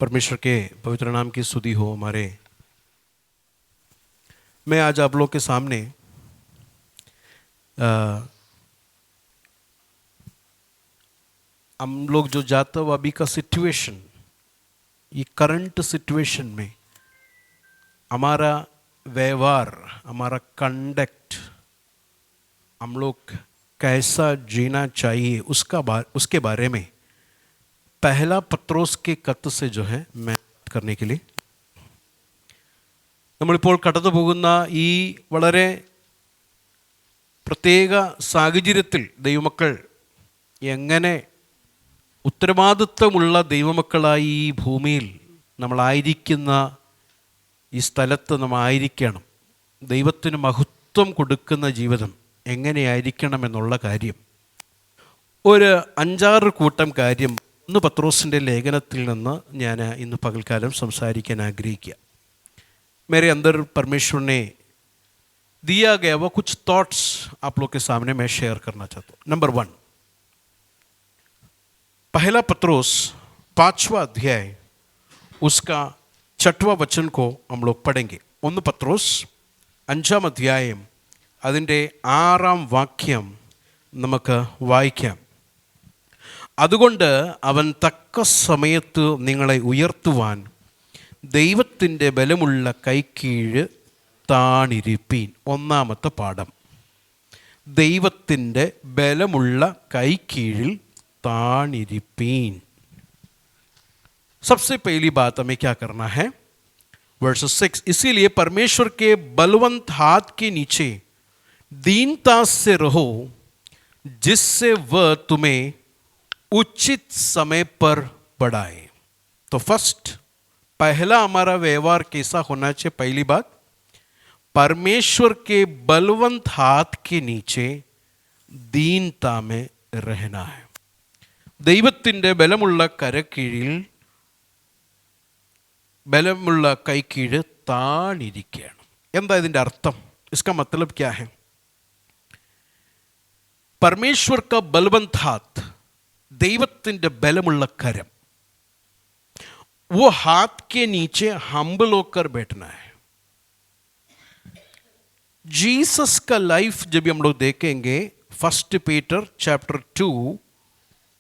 परमेश्वर के पवित्र नाम की स्तुति हो हमारे। मैं आज आप लोग के सामने हम लोग जो जातवादी का सिचुएशन, ये करंट सिचुएशन में हमारा व्यवहार, हमारा कंडक्ट, हम लोग कैसा जीना चाहिए उसके बारे में पहला പത്രോസ് के കത്ത് से जो है मैं करने के लिए നമ്മളിപ്പോൾ കടന്നു പോകുന്ന ഈ വളരെ പ്രത്യേക സാഹചര്യത്തിൽ ദൈവമക്കൾ എങ്ങനെ ഉത്തരവാദിത്വമുള്ള ദൈവമക്കളായി ഈ ഭൂമിയിൽ നമ്മളായിരിക്കുന്ന ഈ സ്ഥലത്ത് നമ്മളായിരിക്കണം, ദൈവത്തിന് മഹത്വം കൊടുക്കുന്ന ജീവിതം എങ്ങനെയായിരിക്കണമെന്നുള്ള കാര്യം ഒരു 5-6 കൂട്ടം കാര്യം ഒന്ന് പത്രോസിൻ്റെ ലേഖനത്തിൽ നിന്ന് ഞാൻ ഇന്ന് പകൽക്കാലം സംസാരിക്കാൻ ആഗ്രഹിക്കുക। मेरे अंदर परमेश्वर ने दिया गया वो कुछ थॉट्स आप लोग के सामने मैं शेयर करना चाहता हूँ। नंबर 1, पहला पत्रोस 5वां अध्याय उसका 6वां वचन को हम लोग पढ़ेंगे। 1 പത്രോസ് 5-ാം അധ്യായം അതിൻ്റെ 6-ാം വാക്യം നമുക്ക് വായിക്കാം। അതുകൊണ്ട് അവൻ തക്ക സമയത്ത് നിങ്ങളെ ഉയർത്തുവാൻ ദൈവത്തിൻ്റെ ബലമുള്ള കൈക്കീഴ് താണിരിപ്പീൻ। ഒന്നാമത്തെ പാഠം, ദൈവത്തിൻ്റെ ബലമുള്ള കൈക്കീഴിൽ താണിരിപ്പീൻ। सबसे पहली बात हमें क्या करना है, वर्स 6, इसीलिए परमेश्वर के बलवंत हाथ के नीचे दीनता से रहो, जिससे वह तुम्हें उचित समय पर बढ़ाए। तो फर्स्ट, पहला हमारा व्यवहार कैसा होना चाहिए? पहली बात, परमेश्वर के बलवंत हाथ के नीचे दीनता में रहना है। ദൈവത്തിൻ്റെ ബലമുള്ള കരക്കീഴിൽ, ബലമുള്ള കൈക്കീഴ് താണിരിക്കുകയാണ്। എന്താ ഇതിൻ്റെ അർത്ഥം? इसका मतलब क्या है? परमेश्वर का बलवंत हाथ, ദൈവത്തിൻ്റെ ബലമുള്ള കരം, वो हाथ के नीचे हम्बल होकर बैठना है। जीसस का लाइफ जब हम लोग देखेंगे, 1 पीटर चैप्टर 2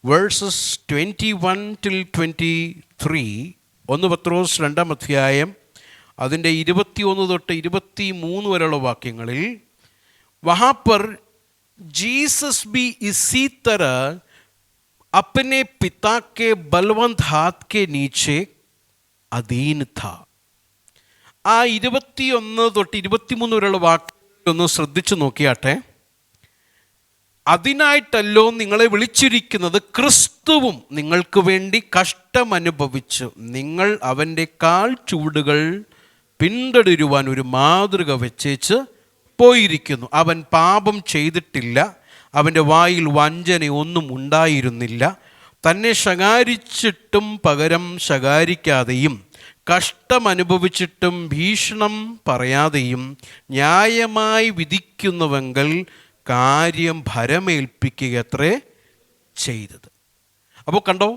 verses 21 till 23, 1 പത്രോസ് 2-ാം അധ്യായം അതിൻ്റെ 21 തൊട്ട് 23 വരെയുള്ള വാക്യങ്ങളിൽ वहाँ पर जीसस भी इसी तरह अपने पिता के बलवंत हाथ के नीचे अधीन था। ആ 21 തൊട്ട് 23 വരെയുള്ള വാക്യം ഒന്ന് ശ്രദ്ധിച്ചു നോക്കിയാട്ടെ। അതിനായിട്ടല്ലോ നിങ്ങളെ വിളിച്ചിരിക്കുന്നത്, ക്രിസ്തുവും നിങ്ങൾക്ക് വേണ്ടി കഷ്ടമനുഭവിച്ചു നിങ്ങൾ അവൻ്റെ കാൽ ചുവടുകൾ പിന്തുടരുവാൻ ഒരു മാതൃക വെച്ചേച്ച് പോയിരിക്കുന്നു. അവൻ പാപം ചെയ്തിട്ടില്ല, അവൻ്റെ വായിൽ വഞ്ചനയൊന്നും ഉണ്ടായിരുന്നില്ല. തന്നെ ശകാരിച്ചിട്ടും പകരം ശകാരിക്കാതെയും കഷ്ടമനുഭവിച്ചിട്ടും ഭീഷണം പറയാതെയും ന്യായമായി വിധിക്കുന്നുവെങ്കിൽ കാര്യം ഭരമേൽപ്പിക്കുകയത്രേ ചെയ്തത്. അപ്പോൾ കണ്ടോ,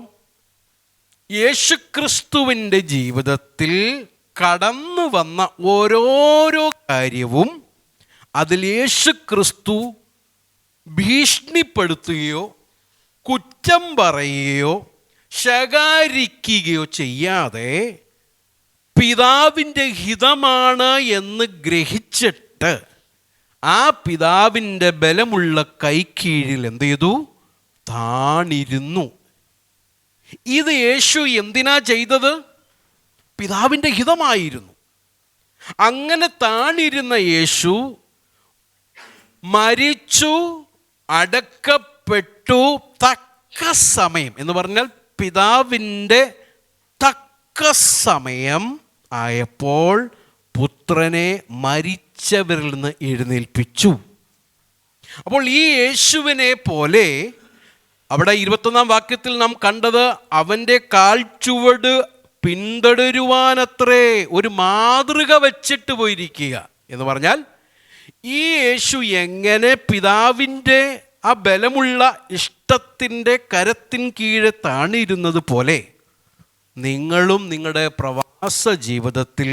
യേശുക്രിസ്തുവിൻ്റെ ജീവിതത്തിൽ കടന്നു വന്ന ഓരോരോ കാര്യവും അതിൽ യേശുക്രിസ്തു ഭീഷണിപ്പെടുത്തുകയോ കുറ്റം പറയുകയോ ശകാരിക്കുകയോ ചെയ്യാതെ പിതാവിൻ്റെ ഹിതമാണ് എന്ന് ഗ്രഹിച്ചിട്ട് ആ പിതാവിൻ്റെ ബലമുള്ള കൈക്കീഴിൽ എന്ത് ചെയ്തു? താണിരുന്നു. ഇത് യേശു എന്തിനാ ചെയ്തത്? പിതാവിൻ്റെ ഹിതമായിരുന്നു. അങ്ങനെ താണിരുന്ന യേശു മരിച്ചു, അടക്കപ്പെട്ടു, തക്ക സമയം എന്ന് പറഞ്ഞാൽ പിതാവിൻ്റെ തക്ക സമയം ആയപ്പോൾ പുത്രനെ മരിച്ചവരിൽ നിന്ന് എഴുന്നേൽപ്പിച്ചു. അപ്പോൾ ഈ യേശുവിനെ പോലെ അവിടെ 21-ാം വാക്യത്തിൽ നാം കണ്ടത് അവൻ്റെ കാൽച്ചുവട് പിന്തുടരുവാനത്രേ ഒരു മാതൃക വച്ചിട്ട് പോയിരിക്കുക എന്ന് പറഞ്ഞാൽ, ഈ യേശു എങ്ങനെ പിതാവിൻ്റെ ആ ബലമുള്ള ഇഷ്ടത്തിൻ്റെ കരത്തിൻ കീഴെ താണിരുന്നത് പോലെ നിങ്ങളും നിങ്ങളുടെ പ്രവാസ ജീവിതത്തിൽ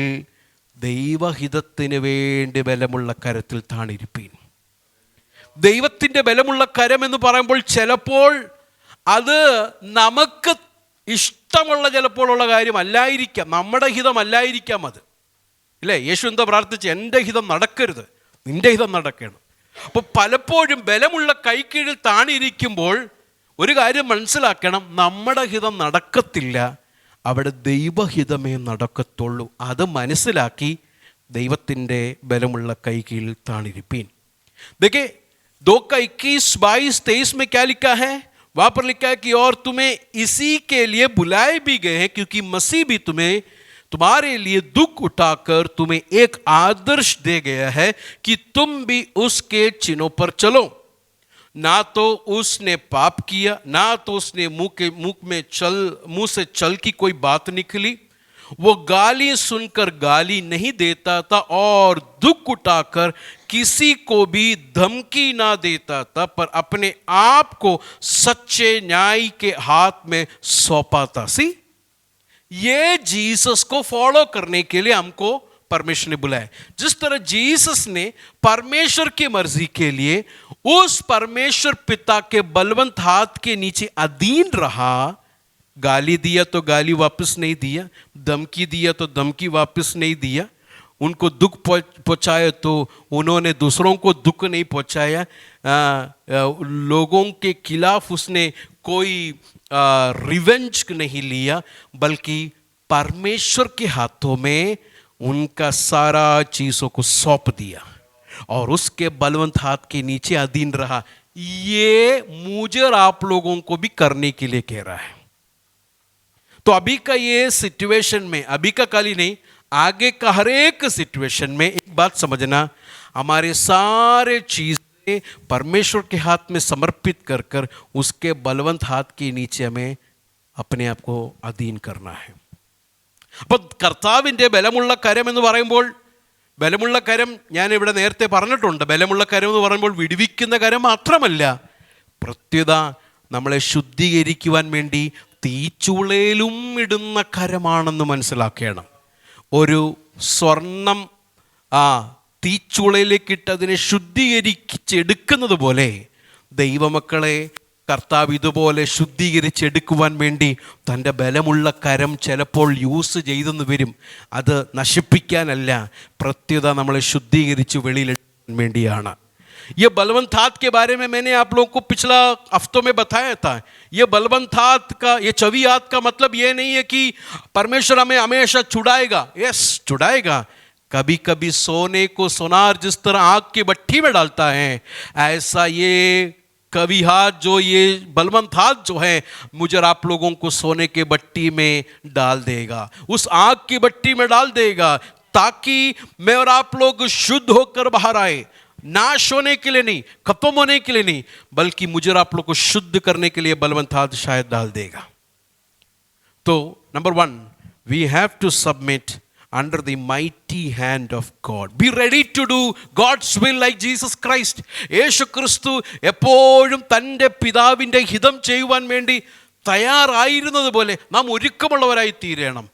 ദൈവഹിതത്തിന് വേണ്ടി ബലമുള്ള കരത്തിൽ താണിരിപ്പീൻ. ദൈവത്തിൻ്റെ ബലമുള്ള കരം എന്ന് പറയുമ്പോൾ ചിലപ്പോൾ അത് നമുക്ക് ഇഷ്ടമുള്ള ചിലപ്പോഴുള്ള കാര്യമല്ലായിരിക്കാം, നമ്മുടെ ഹിതമല്ലായിരിക്കാം അത്. ഇല്ലേ, യേശു എന്താ പ്രാർത്ഥിച്ച്? എൻ്റെ ഹിതം നടക്കരുത്, നിൻ്റെ ഹിതം നടക്കണം. അപ്പോൾ പലപ്പോഴും ബലമുള്ള കൈക്കീഴിൽ താണിരിക്കുമ്പോൾ ഒരു കാര്യം മനസ്സിലാക്കണം, നമ്മുടെ ഹിതം നടക്കത്തില്ല, അവിടെ ദൈവഹിതമേ നടക്കത്തുള്ളൂ. അത് മനസ്സിലാക്കി ദൈവത്തിൻ്റെ ബലമുള്ള കൈക്കീഴിൽ താണിരിപ്പീൻ. देखिए 2 का 21-22-23 में क्या लिखा है? वहाँ पर लिखा है कि और तुम्हें इसी के लिए बुलाए भी गए हैं क्योंकि मसीह भी तुम्हारे लिए दुख उठाकर तुम्हें एक आदर्श दे गया है कि तुम भी उसके चिन्हों पर चलो. ना तो उसने पाप किया, ना तो उसने मुंह से चल की कोई बात निकली. वो गाली सुनकर गाली नहीं देता था और दुख उठाकर किसी को भी धमकी ना देता था, पर अपने आप को सच्चे न्याय के हाथ में सौंपा था. सी, ये जीसस को फॉलो करने के लिए हमको परमेश्वर ने बुलाया. जिस तरह जीसस ने परमेश्वर की मर्जी के लिए उस परमेश्वर पिता के बलवंत हाथ के नीचे अधीन रहा, गाली दिया तो गाली वापस नहीं दिया, धमकी दिया तो धमकी वापस नहीं दिया, उनको दुख पहुंचाया तो उन्होंने दूसरों को दुख नहीं पहुंचाया, लोगों के खिलाफ उसने कोई रिवेंज नहीं लिया, बल्कि परमेश्वर के हाथों में उनका सारा चीज़ों को सौंप दिया और उसके बलवंत हाथ के नीचे अधीन रहा. ये मुझे और आप लोगों को भी करने के लिए कह रहा है. तो अभी का ये सिचुएशन में, अभी का काली नहीं, आगे का हर एक सिचुएशन में एक बात समझना, हमारे सारे चीज़ें परमेश्वर के हाथ में समर्पित कर कर उसके बलवंत हाथ के नीचे हमें अपने आप को अधीन करना है. അപ്പോൾ കർത്താവിൻ്റെ ബലമുള്ള കരം എന്ന് പറയുമ്പോൾ, ബലമുള്ള കരം ഞാൻ ഇവിടെ നേരത്തെ പറഞ്ഞിട്ടുണ്ട്, ബലമുള്ള കരം എന്ന് പറയുമ്പോൾ വിടുവിക്കുന്ന കരം മാത്രമല്ല, പ്രത്യുത നമ്മളെ ശുദ്ധീകരിക്കുവാൻ വേണ്ടി തീച്ചൂളയിലും ഇടുന്ന കരമാണെന്ന് മനസ്സിലാക്കണം. ഒരു സ്വർണം തീച്ചൂളയിലേക്കിട്ട് അതിനെ ശുദ്ധീകരിച്ചെടുക്കുന്നത് പോലെ ദൈവമക്കളെ കർത്താവ് ഇതുപോലെ ശുദ്ധീകരിച്ചെടുക്കുവാൻ വേണ്ടി തൻ്റെ ബലമുള്ള കരം ചിലപ്പോൾ യൂസ് ചെയ്തെന്ന് വരും. അത് നശിപ്പിക്കാനല്ല, പ്രത്യുത നമ്മളെ ശുദ്ധീകരിച്ച് വെളിയിലെടുക്കാൻ വേണ്ടിയാണ്. ये बलवंत हाथ के बारे में मैंने आप लोगों को पिछला हफ्तों में बताया था. ये बलवंत हाथ का, ये चवी हाथ का मतलब ये नहीं है कि परमेश्वर हमें हमेशा छुड़ाएगा. यस, छुड़ाएगा. कभी कभी सोने को सोनार जिस तरह आग की भट्टी में डालता है, ऐसा ये कवि हाथ, जो ये बलवंत हाथ जो है, मुझे और आप लोगों को सोने के भट्टी में डाल देगा, उस आग की भट्टी में डाल देगा, ताकि मैं और आप लोग शुद्ध होकर बाहर आए. नाश होने के लिए नहीं, खत्म होने के लिए नहीं, बल्कि मुझे और आप लोग को शुद्ध करने के लिए बलवंत हाथ शायद डाल देगा. तो number 1, we have to submit under the mighty hand of God. Be ready to do God's will like Jesus Christ. യേശു ക്രിസ്തു എപ്പോഴും തൻ്റെ പിതാവിൻ്റെ ഹിതം ചെയ്യുവാൻ വേണ്ടി തയ്യാറായിരുന്നത് പോലെ നാം ഒരുക്കമുള്ളവരായി തീരണം.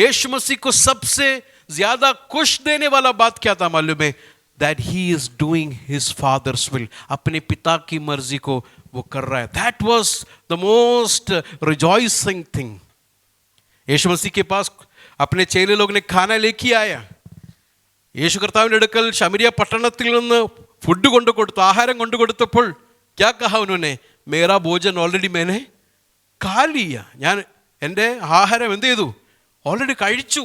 യേശു മसीह को सबसे ज़्यादा खुश देने वाला बात क्या था मालूम है? That he is doing his father's will. अपने पिता की मर्जी को वो कर रहा है. That was the most rejoicing thing. യേശു മसीह के पास अपने चेले लोग ने खाना लेके आया. യേശു കർത്താവിൻ്റെ അടുക്കൽ ശമരിയ പട്ടണത്തിൽ നിന്ന് ഫുഡ് കൊണ്ടു കൊടുത്തു, ആഹാരം കൊണ്ടു കൊടുത്തപ്പോൾ क्या कहा उन्होंने? मेरा भोजन ऑलरेडी मैंने खा लिया. ഞാൻ എൻ്റെ ആഹാരം എന്ത് ചെയ്തു? ऑलरेडी കഴിച്ചു.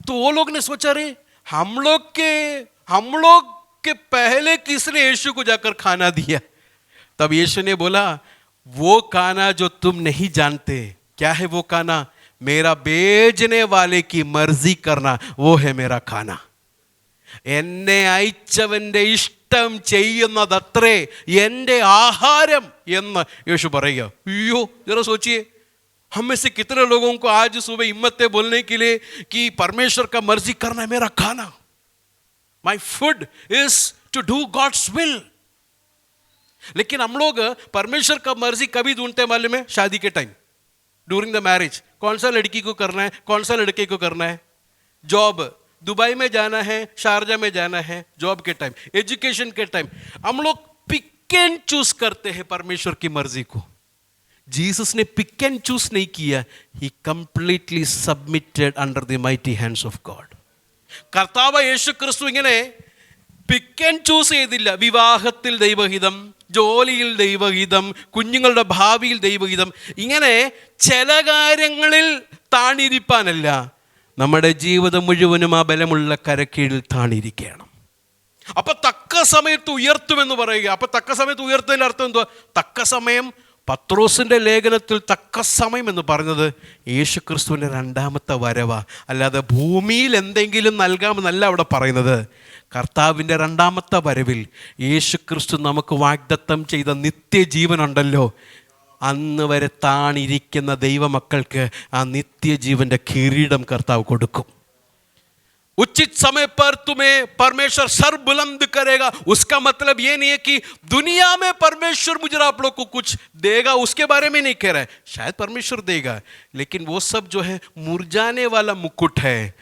तो वो लोग ने सोचा, रे हम लोग के पहले किसने यीशु को जाकर खाना दिया? तब यीशु ने बोला, वो खाना जो तुम नहीं जानते. क्या है वो खाना? मेरा भेजने वाले की मर्जी करना, वो है मेरा खाना. എന്നെ അയച്ചവൻ്റെ ഇഷ്ടം ചെയ്യുന്നതത്രേ എൻ്റെ ആഹാരം എന്ന് യേശു പറയുക. അയ്യോ, जरा सोचिए, हम में से कितने लोगों को आज सुबह हिम्मत है बोलने के लिए कि परमेश्वर का मर्जी करना है मेरा खाना. My food is to do God's will. लेकिन हम लोग परमेश्वर का मर्जी कभी ढूंढते मालूम है? शादी के टाइम ड्यूरिंग द मैरिज? कौन सा लड़की को करना है, कौन सा लड़के को करना है? जॉब, दुबई में जाना है, शारजा में जाना है, जॉब के टाइम, एजुकेशन के टाइम हम लोग पिक एंड चूज करते हैं परमेश्वर की मर्जी को। जीसस ने पिक एंड चूज नहीं किया, he completely submitted under the mighty hands of God. കർത്താവ് യേശു ക്രിസ്തു ഇങ്ങനെ പിക്ക് ആൻഡ് ചൂസ് ചെയ്തില്ല. വിവാഹത്തിൽ ദൈവഹിതം, ജോലിയിൽ ദൈവഹിതം, കുഞ്ഞുങ്ങളുടെ ഭാവിയിൽ ദൈവഹിതം, ഇങ്ങനെ ചില കാര്യങ്ങളിൽ താണിരിപ്പാനല്ല, നമ്മുടെ ജീവിതം മുഴുവനും ആ ബലമുള്ള കരക്കീഴിൽ താണിരിക്കണം. അപ്പൊ തക്ക സമയത്ത് ഉയർത്തുമെന്ന് പറയുക. അപ്പൊ തക്ക സമയത്ത് ഉയർത്തതിൻ്റെ അർത്ഥം എന്തുവാ? തക്ക സമയം, പത്രോസിൻ്റെ ലേഖനത്തിൽ തക്ക സമയം എന്ന് പറഞ്ഞത് യേശു ക്രിസ്തുവിൻ്റെ രണ്ടാമത്തെ വരവാ, അല്ലാതെ ഭൂമിയിൽ എന്തെങ്കിലും നൽകാമെന്നല്ല അവിടെ പറയുന്നത്. കർത്താവിൻ്റെ രണ്ടാമത്തെ വരവിൽ യേശു ക്രിസ്തു നമുക്ക് വാഗ്ദത്തം ചെയ്ത നിത്യജീവനുണ്ടല്ലോ, അന്ന് വരെ താണിരിക്കുന്ന ദൈവമക്കൾക്ക് ആ നിത്യജീവൻ്റെ കിരീടം കർത്താവ് കൊടുക്കും. उचित समय पर तुम्हें परमेश्वर सर बुलंद करेगा. उसका मतलब ये नहीं है कि दुनिया में परमेश्वर मुझे आप लोग को कुछ देगा, उसके बारे में नहीं कह रहा है. शायद परमेश्वर देगा, लेकिन वो सब जो है मुरझाने वाला मुकुट है.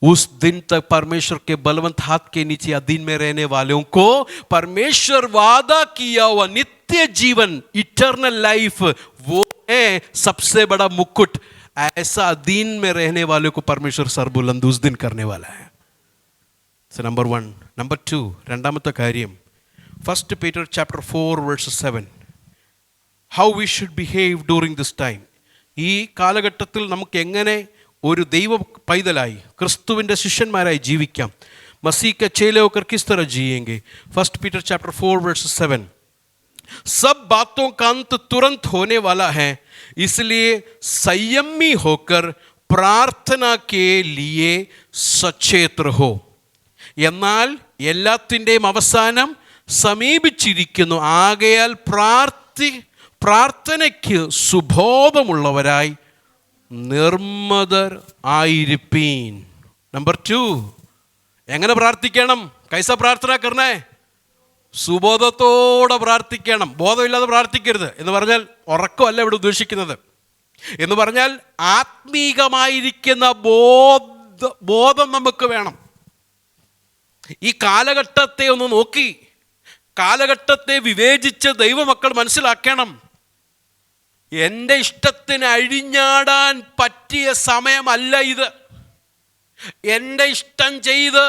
उस दिन तक परमेश्वर के बलवंत हाथ के नीचे अधीन में रहने वालों को परमेश्वर वादा किया हुआ नित्य जीवन, इटर्नल लाइफ, वो है सबसे बड़ा मुकुट. ऐसा अधीन में रहने वाले को परमेश्वर सरबुलंद उस दिन करने वाला है. So number 1. Number 2, രണ്ടാമത്തെ കാര്യം, 1 Peter chapter 4 verse 7. How we should behave during this time. ഈ കാലഘട്ടത്തിൽ നമുക്ക് എങ്ങനെ ഒരു ദൈവ പൈതലായി, ക്രിസ്തുവിൻ്റെ ശിഷ്യന്മാരായി ജീവിക്കാം. मसीह के चेले होकर किस तरह जिएंगे? 1 Peter chapter 4 verse 7. सब बातों का अंत तुरंत होने वाला है, इसलिए संयमी होकर പ്രാർത്ഥന के लिए सचेत रहो. എന്നാൽ എല്ലാത്തിൻ്റെയും അവസാനം സമീപിച്ചിരിക്കുന്നു, ആകയാൽ പ്രാർത്ഥനയ്ക്ക് സുബോധമുള്ളവരായി നിർമ്മതർ ആയിരിപ്പീൻ. നമ്പർ 2, എങ്ങനെ പ്രാർത്ഥിക്കണം? കൈസ പ്രാർത്ഥന കർണേ? സുബോധത്തോടെ പ്രാർത്ഥിക്കണം. ബോധമില്ലാതെ പ്രാർത്ഥിക്കരുത് എന്ന് പറഞ്ഞാൽ ഉറക്കമല്ല ഇവിടെ ഉദ്ദേശിക്കുന്നത്. എന്ന് പറഞ്ഞാൽ ആത്മീകമായിരിക്കുന്ന ബോധം നമുക്ക് വേണം. ഈ കാലഘട്ടത്തെ ഒന്ന് നോക്കി, കാലഘട്ടത്തെ വിവേചിച്ച് ദൈവമക്കൾ മനസ്സിലാക്കണം, എൻ്റെ ഇഷ്ടത്തിന് അഴിഞ്ഞാടാൻ പറ്റിയ സമയമല്ല ഇത്. എൻ്റെ ഇഷ്ടം ചെയ്ത്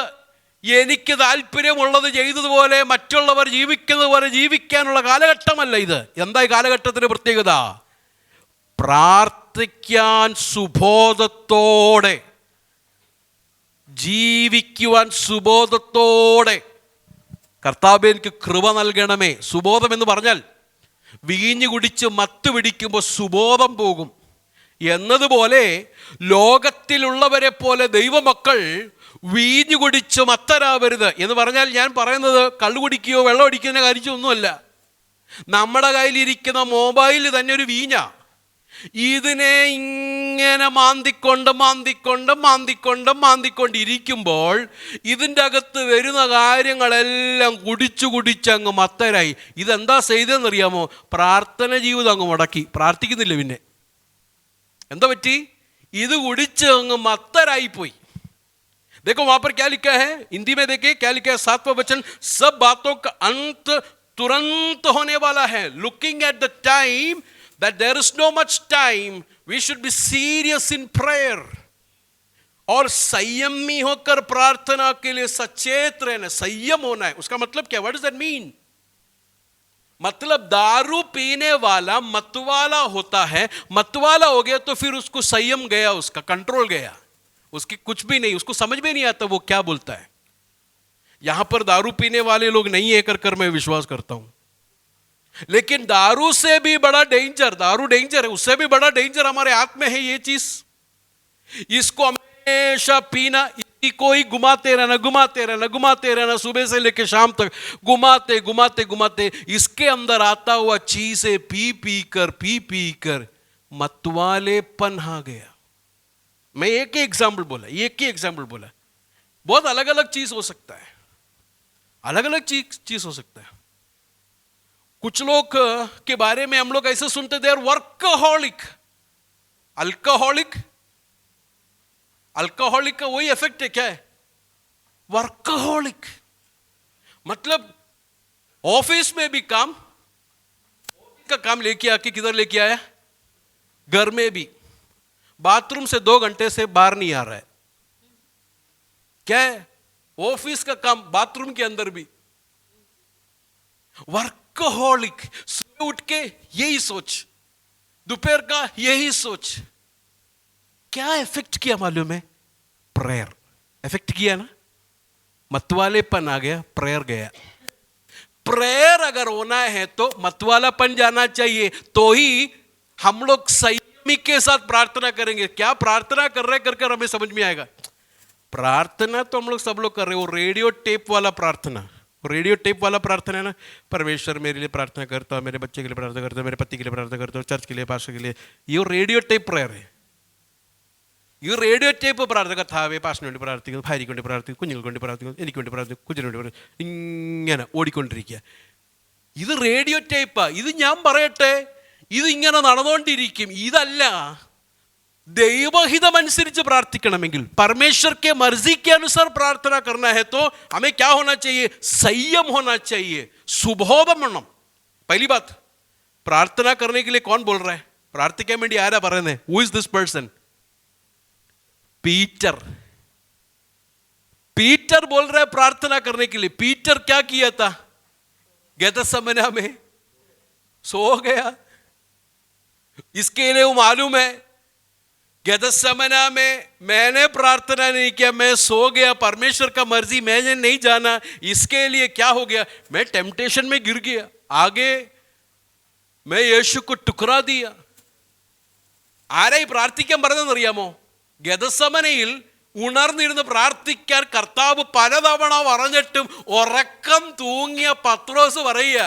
എനിക്ക് താല്പര്യമുള്ളത് ചെയ്തതുപോലെ മറ്റുള്ളവർ ജീവിക്കുന്നത് പോലെ ജീവിക്കാനുള്ള കാലഘട്ടമല്ല ഇത്. എന്താ ഈ കാലഘട്ടത്തിൻ്റെ പ്രത്യേകത? പ്രാർത്ഥിക്കാൻ സുബോധത്തോടെ, ജീവിക്കുവാൻ സുബോധത്തോടെ. കർത്താവേ എനിക്ക് കൃപ നൽകണമേ. സുബോധം എന്ന് പറഞ്ഞാൽ വീഞ്ഞു കുടിച്ച് മത്ത് പിടിക്കുമ്പോൾ സുബോധം പോകും എന്നതുപോലെ ലോകത്തിലുള്ളവരെ പോലെ ദൈവമക്കൾ വീഞ്ഞു കുടിച്ച് മത്തരാവരുത്. എന്ന് പറഞ്ഞാൽ ഞാൻ പറയുന്നത് കള്ളു കുടിക്കുകയോ വെള്ളം അടിക്കുന്ന കാര്യമൊന്നുമല്ല. നമ്മുടെ കയ്യിലിരിക്കുന്ന മൊബൈൽ തന്നെ ഒരു വീഞ്ഞ. ഇതിനെ ഇങ്ങനെ മാന്തിക്കൊണ്ടിരിക്കുമ്പോൾ ഇതിൻ്റെ അകത്ത് വരുന്ന കാര്യങ്ങളെല്ലാം കുടിച്ചങ്ങ് മത്തരായി. ഇതെന്താ ചെയ്തതെന്നറിയാമോ? പ്രാർത്ഥന ജീവിതം അങ്ങ് മുടക്കി, പ്രാർത്ഥിക്കുന്നില്ല. പിന്നെ എന്താ പറ്റി? ഇത് കുടിച്ച് അങ്ങ് മത്തരായിപ്പോയി. देखो वहां पर क्या लिखा है, हिंदी में देखिए क्या लिखा है, 7वां वचन, सब बातों का अंत तुरंत होने वाला है. Looking at the time that there is no much time, we should be serious in prayer. और संयमी होकर प्रार्थना के लिए सचेत रहना. संयम होना है, उसका मतलब क्या? What does that mean? मतलब दारू पीने वाला मतवाला होता है, मतवाला हो गया तो फिर उसको संयम गया, उसका कंट्रोल गया, उसकी कुछ भी नहीं, उसको समझ में नहीं आता वो क्या बोलता है. यहां पर दारू पीने वाले लोग नहीं है कर मैं विश्वास करता हूं, लेकिन दारू से भी बड़ा डेंजर, दारू डेंजर है, उससे भी बड़ा डेंजर हमारे हाथ में है ये चीज. इसको हमेशा पीना, कोई घुमाते रहना सुबह से लेकर शाम तक, घुमाते इसके अंदर आता हुआ चीजें पी कर मतवालेपन आ गया. मैं एक ही एग्जाम्पल बोला, बहुत अलग अलग चीज हो सकता है, चीज हो सकता है. कुछ लोग के बारे में हम लोग ऐसे सुनते, they are workaholic. Alcoholic, alcoholic का वही इफेक्ट है, क्या है? वर्कहोलिक। मतलब ऑफिस में भी काम, का काम लेके आके किधर लेके आया? घर में भी। बाथरूम से 2 घंटे से बाहर नहीं आ रहा है, क्या है? ऑफिस का काम बाथरूम के अंदर भी। वर्कहोलिक, सुबह उठ के यही सोच, दोपहर का यही सोच। क्या इफेक्ट किया मालूम है? प्रेयर इफेक्ट किया ना, मतवालेपन आ गया, प्रेयर गया। प्रेयर अगर होना है तो मतवालापन जाना चाहिए, तो ही हम लोग संयमी के साथ प्रार्थना करेंगे। क्या प्रार्थना कर रहे कर हमें समझ में आएगा। प्रार्थना तो हम लोग सब लोग कर रहे हैं, वो रेडियो टेप वाला प्रार्थना, रेडियो टेप वाला प्रार्थना है ना। परमेश्वर मेरे लिए प्रार्थना करता, मेरे बच्चे के लिए प्रार्थना करता, मेरे पति के लिए प्रार्थना करता, चर्च के लिए, पास्टर के लिए। ये रेडियो टेप प्रेयर है। ഈ റേഡിയോ ടേപ്പ് പ്രാർത്ഥന, കർത്താവേ പാസ്റ്ററിന് വേണ്ടി പ്രാർത്ഥിക്കുന്നു, ഭാര്യയ്ക്ക് വേണ്ടി പ്രാർത്ഥിക്കുന്നു, കുഞ്ഞുങ്ങൾക്ക് വേണ്ടി പ്രാർത്ഥിക്കുന്നു, എനിക്ക് വേണ്ടി പ്രാർത്ഥിക്കുന്നു, കുഞ്ഞിന് വേണ്ടി പ്രാർത്ഥിക്കുന്നു, ഇങ്ങനെ ഓടിക്കൊണ്ടിരിക്കുക. ഇത് റേഡിയോ ടേപ്പാ. ഇത് ഞാൻ പറയട്ടെ, ഇത് ഇങ്ങനെ നടന്നുകൊണ്ടിരിക്കും. ഇതല്ല ദൈവഹിതമനുസരിച്ച് പ്രാർത്ഥിക്കണമെങ്കിൽ, परमेश्वर के मर्जी के अनुसार प्रार्थना करना है तो हमें क्या होना चाहिए? संयम होना चाहिए, सुबोधम होना. पहली बात, प्रार्थना करने के लिए कौन बोल रहा है? പ്രാർത്ഥിക്കാൻ വേണ്ടി ആരാ പറയുന്നത്? Who is this person? Peter. Peter बोल रहा है प्रार्थना करने के लिए. पीटर क्या किया था? गेतसमना में सो गया. इसके लिए वो मालूम है, गेतसमना में मैंने प्रार्थना नहीं किया, मैं सो गया, परमेश्वर का मर्जी मैंने नहीं जाना, इसके लिए क्या हो गया? मैं टेम्पटेशन में गिर गया, आगे मैं यीशु को टुकरा दिया. ആരായി പ്രാർത്ഥിക്കാൻ പറഞ്ഞതെന്നറിയാമോ? ഗെതസമനയിൽ ഉണർന്നിരുന്ന് പ്രാർത്ഥിക്കാൻ കർത്താവ് പലതവണ പറഞ്ഞിട്ടും ഉറക്കം തൂങ്ങിയ പത്രോസ് പറയുക,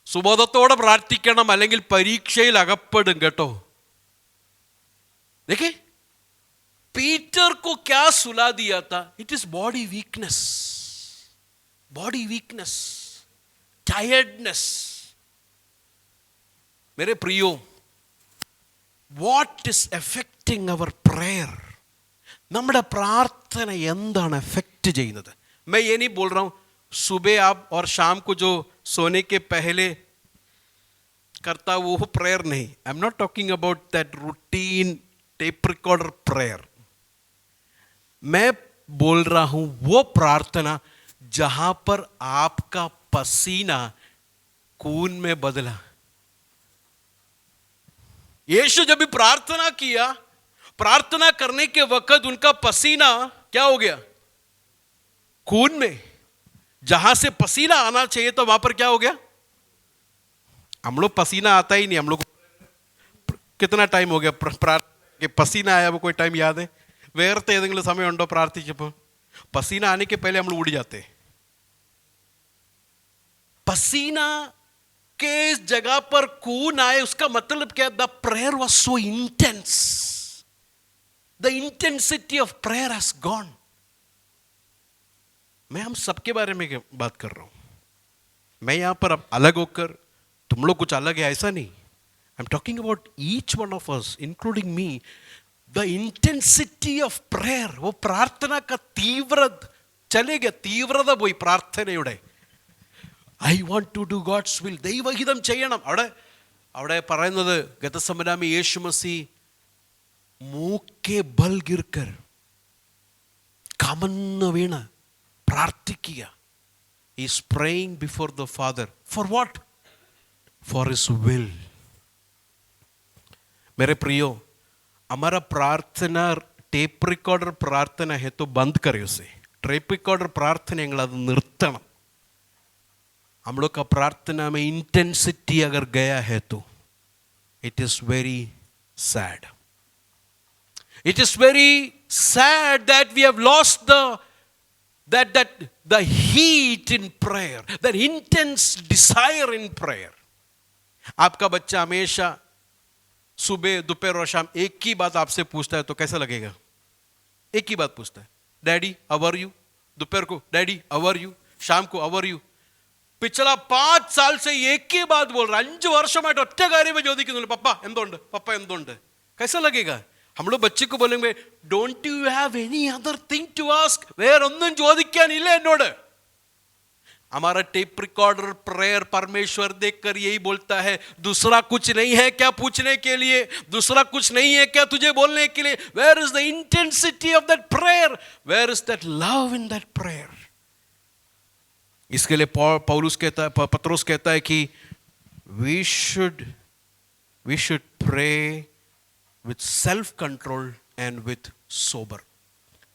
സുബോധത്തോടെ പ്രാർത്ഥിക്കണം, അല്ലെങ്കിൽ പരീക്ഷയിൽ അകപ്പെടും കേട്ടോ. देखिए पीटर को क्या सुला दिया था? It is body weakness, body weakness, tiredness. मेरे प्रियो, what is affecting our prayer? നമ്മുടെ പ്രാർത്ഥന എന്താണ് എഫക്റ്റ് ചെയ്യുന്നത്? मैं ये नहीं बोल रहा हूं सुबह आप और शाम को जो सोने के पहले करता वो प्रेयर नहीं. I am not talking about that routine tape recorder prayer. मैं बोल रहा हूं वो प्रार्थना जहां पर आपका पसीना खून में बदला. यीशु जब भी प्रार्थना किया, प्रार्थना करने के वक्त उनका पसीना क्या हो गया? खून में. जहां से पसीना आना चाहिए तो वहां पर क्या हो गया? हम लोग पसीना आता ही नहीं. हम लोग कितना टाइम हो गया कि पसीना आया, वो कोई टाइम याद है? വേർത്തെ ഏതെങ്കിലും സമയമുണ്ടോ പ്രാർത്ഥിച്ചപ്പോൾ? പസീന आने के पहले हम लोग उड़ जाते. पसीना के जगह पर खून आए, उसका मतलब क्या? The prayer was so intense, the intensity of prayer has gone. मैं हम सबके बारे में बात कर रहा हूं. मैं यहां पर अब अलग होकर तुम लोग कुछ अलग है ऐसा नहीं. I am talking about each one of us including me. The intensity of prayer, वो प्रार्थना का तीव्रता चले गया, तीव्रता പോയി പ്രാർത്ഥനയുടെ. I want to do God's will, ദൈവഹിതം ചെയ്യണം. അവിടെ പറയുന്നത് ഗെതസമനാമി യേശു മസീഹ് മൂക്കെ ബൽ ഗിർക്കർ, കമന്ന് വീണ് പ്രാർത്ഥിക്കുക. Is praying before the Father. For what? For his will. मेरे प्रियो, हमारा प्रार्थना टेप रिकॉर्डर प्रार्थना है तो बंद करें उसे. टेप रिकॉर्डर प्रार्थना അത് നിർത്തണം. हम लोग का प्रार्थना में इंटेंसिटी अगर गया है तो it is very sad. It is very sad that we have lost the heat in prayer, that intense desire in prayer. आपका बच्चा हमेशा सुबह दोपहर और शाम एक ही बात आपसे पूछता है तो कैसा लगेगा? एक ही बात पूछता है, डैडी हाउ आर यू. दोपहर को डैडी हाउ आर यू, शाम को हाउ आर यू. पिछला 5 साल से एक ही बात बोल रहा है. 5 വർഷമായിട്ട് ഒറ്റ കാര്യമേ ചോദിക്കുന്നുള്ളൂ, പപ്പ എന്തുണ്ട്, പപ്പ എന്തുണ്ട്. कैसा लगेगा? हम लोग बच्चे को बोलेंगे don't you have any other thing to ask, വേറൊന്നും ചോദിക്കാനില്ല എന്നോട്. हमारा टेप रिकॉर्डर प्रेयर परमेश्वर देखकर यही बोलता है, दूसरा कुछ नहीं है क्या पूछने के लिए, दूसरा कुछ नहीं है क्या तुझे बोलने के लिए. Where is the intensity of that prayer, where is that love in that prayer. इसके लिए पौलुस कहता है, पत्रोस कहता है कि we should pray with self control and with sober.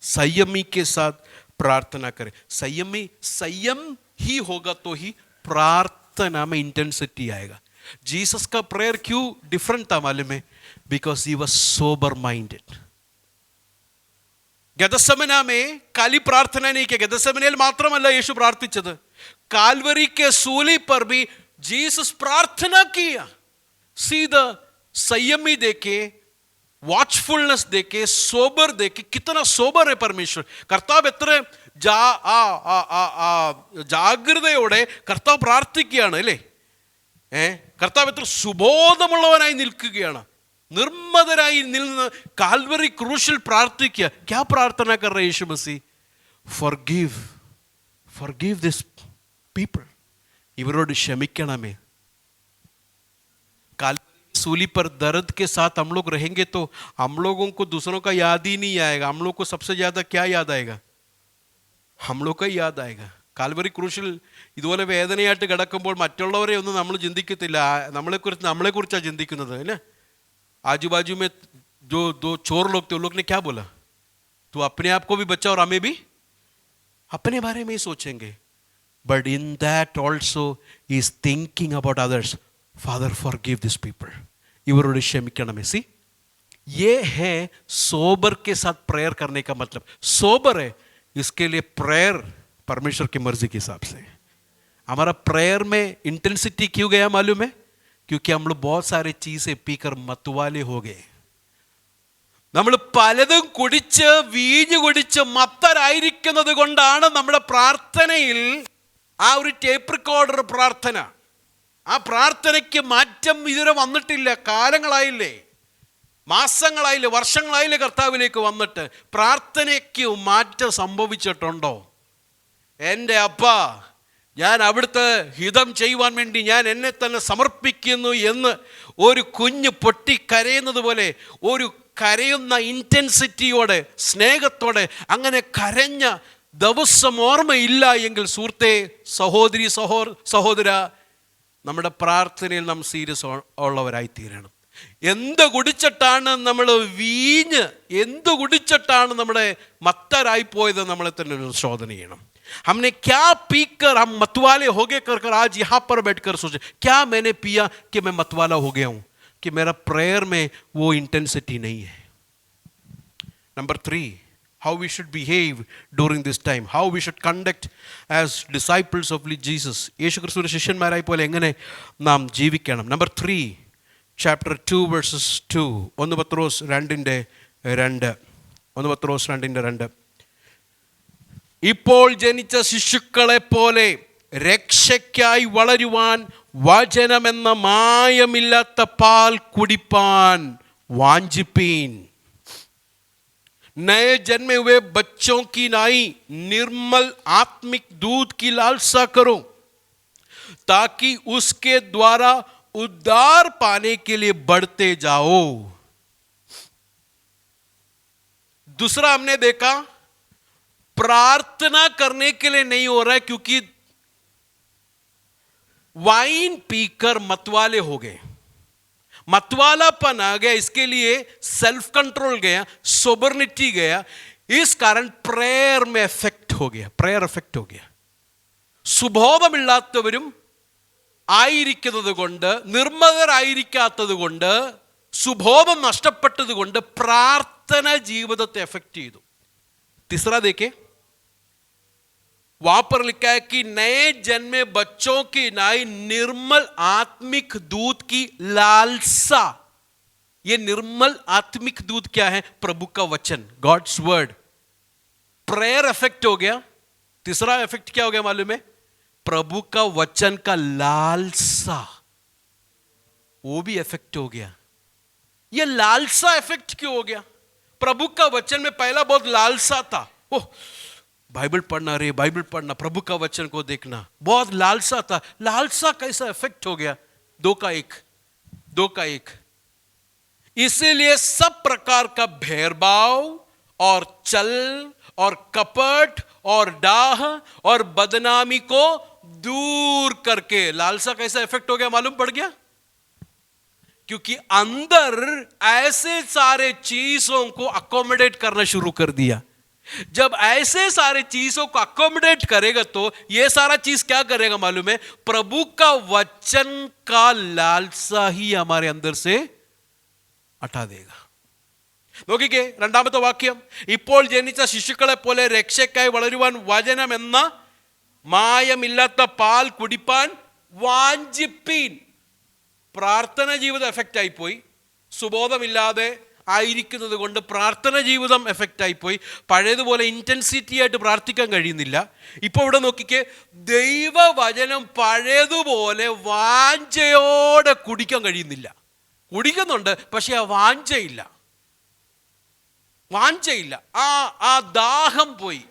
संयमी के साथ प्रार्थना करें. संयम ही होगा तो ही प्रार्थना में इंटेंसिटी आएगा. जीसस का प्रेयर क्यों डिफरेंट था मालूम है? Because he was sober minded. Gethsemane में खाली प्रार्थना नहीं किया. ഗെത്സമനയിൽ മാത്രമല്ല യേശു പ്രാർത്ഥിച്ചത്, काल्वरी के सूली पर भी जीसस प्रार्थना किया. सीधा संयमी देखे, वॉचफुलनेस देखे, सोबर देखे. कितना सोबर है परमेश्वर. കർത്താവ് എത്ര ജാഗ്രതയോടെ കർത്താവ് പ്രാർത്ഥിക്കുകയാണ് അല്ലേ? കർത്താവ് എത്ര സുബോധമുള്ളവനായി നിൽക്കുകയാണ്. നിർമ്മതരായി നിന്ന് കാൽവറി ക്രൂശിൽ പ്രാർത്ഥിക്കുക. ക്യാ പ്രാർത്ഥന കർ രഹേ യേശു മസീഹ്? forgive this people, ഇവരോട് ക്ഷമിക്കണമേ. सूली पर दर्द के साथ हम लोग रहेंगे तो हम लोगों को दूसरों का याद ही नहीं आएगा. हम लोग को सबसे ज्यादा क्या याद आएगा? हम लोग का याद आएगा. കാൽവറി ക്രൂശിൽ ഇതുപോലെ വേദനയായിട്ട് കിടക്കുമ്പോൾ മറ്റുള്ളവരെ ഒന്നും നമ്മൾ ചിന്തിക്കത്തില്ല. നമ്മളെക്കുറിച്ചാണ് ചിന്തിക്കുന്നത് അല്ലേ? आजू-बाजू में जो दो चोर लोग थे, उन लोग ने क्या बोला? तू अपने आप को भी बचा और हमें भी अपने बारे में ही सोचेंगे. But in that also he is thinking about others. Father forgive this people, इवरोड क्षमिकणमे. सी, ये है सोबर के साथ प्रेयर करने का मतलब. सोबर है, इसके लिए प्रेयर परमेश्वर की मर्जी के हिसाब से. हमारा प्रेयर में इंटेंसिटी क्यों गया मालूम है? क्योंकि हम लोग बहुत सारे चीजें पीकर मतवाले हो गए. നമ്മൾ പലതും കുടിച്ച് വീഞ്ഞു കുടിച്ച് മത്തരായിരിക്കുന്നത് കൊണ്ടാണ് നമ്മുടെ പ്രാർത്ഥനയിൽ ആ ഒരു ടേപ്പ് റെക്കോർഡർ പ്രാർത്ഥന. ആ പ്രാർത്ഥനയ്ക്ക് മാറ്റം ഇതുവരെ വന്നിട്ടില്ല. കാലങ്ങളായില്ലേ, മാസങ്ങളായില്ലേ, വർഷങ്ങളായില്ലേ കർത്താവിലേക്ക് വന്നിട്ട്. പ്രാർത്ഥനയ്ക്ക് മാറ്റം സംഭവിച്ചിട്ടുണ്ടോ? എൻ്റെ അപ്പാ, ഞാൻ അവിടുത്തെ ഹിതം ചെയ്യുവാൻ വേണ്ടി ഞാൻ എന്നെ തന്നെ സമർപ്പിക്കുന്നു എന്ന് ഒരു കുഞ്ഞ് പൊട്ടി കരയുന്നത് പോലെ, ഒരു കരയുന്ന ഇൻറ്റൻസിറ്റിയോടെ സ്നേഹത്തോടെ അങ്ങനെ കരഞ്ഞ ദിവസം ഓർമ്മയില്ല എങ്കിൽ സുഹൃത്തെ, സഹോദരി, സഹോദര, നമ്മുടെ പ്രാർത്ഥനയിൽ നാം സീരിയസ് ഉള്ളവരായി തീരണം. എന്ത് കുടിച്ചിട്ടാണ് നമ്മൾ വീഞ്ഞ്, എന്ത് കുടിച്ചിട്ടാണ് നമ്മുടെ മത്തരായി പോയത്, നമ്മളെ തന്നെ ഒരു ശോധന ചെയ്യണം. हमने क्या पीकर हम मतवाले हो गए कर आज यहां पर बैठकर सोचे, क्या मैंने पिया कि मैं मतवाला हो गया हूं, कि मेरा प्रेयर में वो इंटेंसिटी नहीं है. Number 3, how we should behave during this time, how we should conduct as disciples of Jesus. യേശു ക്രിസ്തുവിന്റെ ശിഷ്യന്മാരായി പോലെ എങ്ങനെ നാം ജീവിക്കണം. Number 3, chapter 2 verses 2. 1 പത്രോസ് 2:2. ഇപ്പോൾ ജനിച്ച ശിശുക്കളെ പോലെ രക്ഷയ്ക്കായി വളരുവാൻ വചനമെന്ന മായമില്ലാത്ത പാൽ കുടിപ്പാൻ വാഞ്ചിപ്പീൻ. नए जन्मे हुए बच्चों की नाई निर्मल आत्मिक दूध की लालसा करो, ताकि उसके द्वारा उद्धार पाने के लिए बढ़ते जाओ. दूसरा हमने देखा, प्रार्थना करने के लिए नहीं हो रहा है क्योंकि वाइन पीकर मतवाले हो गए, मतवालापन आ गया. इसके लिए सेल्फ कंट्रोल गया, सोबरनिटी गया. इस कारण प्रेयर में एफेक्ट हो गया, प्रेयर एफेक्ट हो गया. സുബോധമില്ലാത്തവരും ആയിരിക്കുന്നത് കൊണ്ട്, നിർമ്മതരായിരിക്കാത്തത് കൊണ്ട്, സുബോധം നഷ്ടപ്പെട്ടത് കൊണ്ട് പ്രാർത്ഥന ജീവിതത്തെ എഫക്റ്റ് ചെയ്തു. तीसरा देखे, वहां पर लिखा है कि नए जन्मे बच्चों की नाई निर्मल आत्मिक दूध की लालसा. ये निर्मल आत्मिक दूध क्या है? प्रभु का वचन, गॉड्स वर्ड. प्रेयर इफेक्ट हो गया. तीसरा इफेक्ट क्या हो गया मालूम है? प्रभु का वचन का लालसा, वो भी इफेक्ट हो गया. ये लालसा इफेक्ट क्यों हो गया? प्रभु का वचन में पहला बहुत लालसा था, ओह बाइबल पढ़ना, रे बाइबल पढ़ना, प्रभु का वचन को देखना, बहुत लालसा था। लालसा कैसा इफेक्ट हो गया? दो का एक। इसीलिए सब प्रकार का भेदभाव और चल और कपट और डाह और बदनामी को दूर करके, लालसा कैसा इफेक्ट हो गया मालूम पड़ गया? क्योंकि अंदर ऐसे सारे चीजों को अकोमोडेट करना शुरू कर दिया। जब ऐसे सारे चीजों को अकोमोडेट करेगा तो ये सारा चीज क्या करेगा मालूम है? प्रभु का वचन का लालसा ही हमारे अंदर से हटा देगा। നോക്കിക്കേ രണ്ടാമത്തെ വാക്യം, ഇപ്പോൾ ജനിച്ച ശിശുക്കളെ പോലെ രക്ഷയ്ക്കായി വളരുവാൻ വചനം എന്ന മായമില്ലാത്ത പാൽ കുടിപ്പാൻ വാഞ്ചിപ്പീൻ. പ്രാർത്ഥന ജീവിതം എഫക്റ്റ് ആയിപ്പോയി. സുബോധമില്ലാതെ ആയിരിക്കുന്നത് കൊണ്ട് പ്രാർത്ഥന ജീവിതം എഫക്റ്റ് ആയിപ്പോയി. പഴയതുപോലെ ഇൻറ്റൻസിറ്റി ആയിട്ട് പ്രാർത്ഥിക്കാൻ കഴിയുന്നില്ല. ഇപ്പോൾ ഇവിടെ നോക്കിക്കേ, ദൈവവചനം പഴയതുപോലെ വാഞ്ചയോടെ കുടിക്കാൻ കഴിയുന്നില്ല. കുടിക്കുന്നുണ്ട്, പക്ഷെ ആ വാഞ്ചയില്ല. ആ ദാഹം പോയി.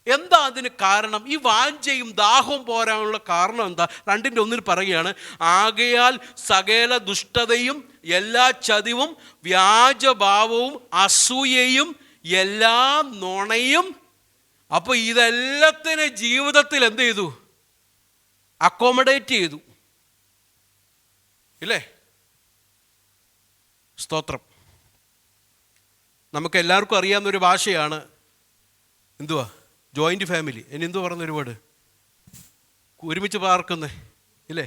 എന്താ അതിന് കാരണം? ഈ വാഞ്ചയും ദാഹവും പോരാനുള്ള കാരണം എന്താ? രണ്ടിൻ്റെ ഒന്നിൽ പറയുകയാണ്, ആകയാൽ സകല ദുഷ്ടതയും എല്ലാ ചതിവും വ്യാജഭാവവും അസൂയയും എല്ലാ നുണയും. അപ്പൊ ഇതെല്ലാത്തിനെ ജീവിതത്തിൽ എന്ത് ചെയ്തു? അക്കോമഡേറ്റ് ചെയ്തു, ഇല്ലേ? സ്തോത്രം. നമുക്ക് എല്ലാവർക്കും അറിയാവുന്നൊരു ഭാഷയാണ് എന്തുവാ? Joint family. ഇനി എന്തു പറഞ്ഞൊരു വേർഡ്? ഒരുമിച്ച് പാർക്കുന്നേ, ഇല്ലേ?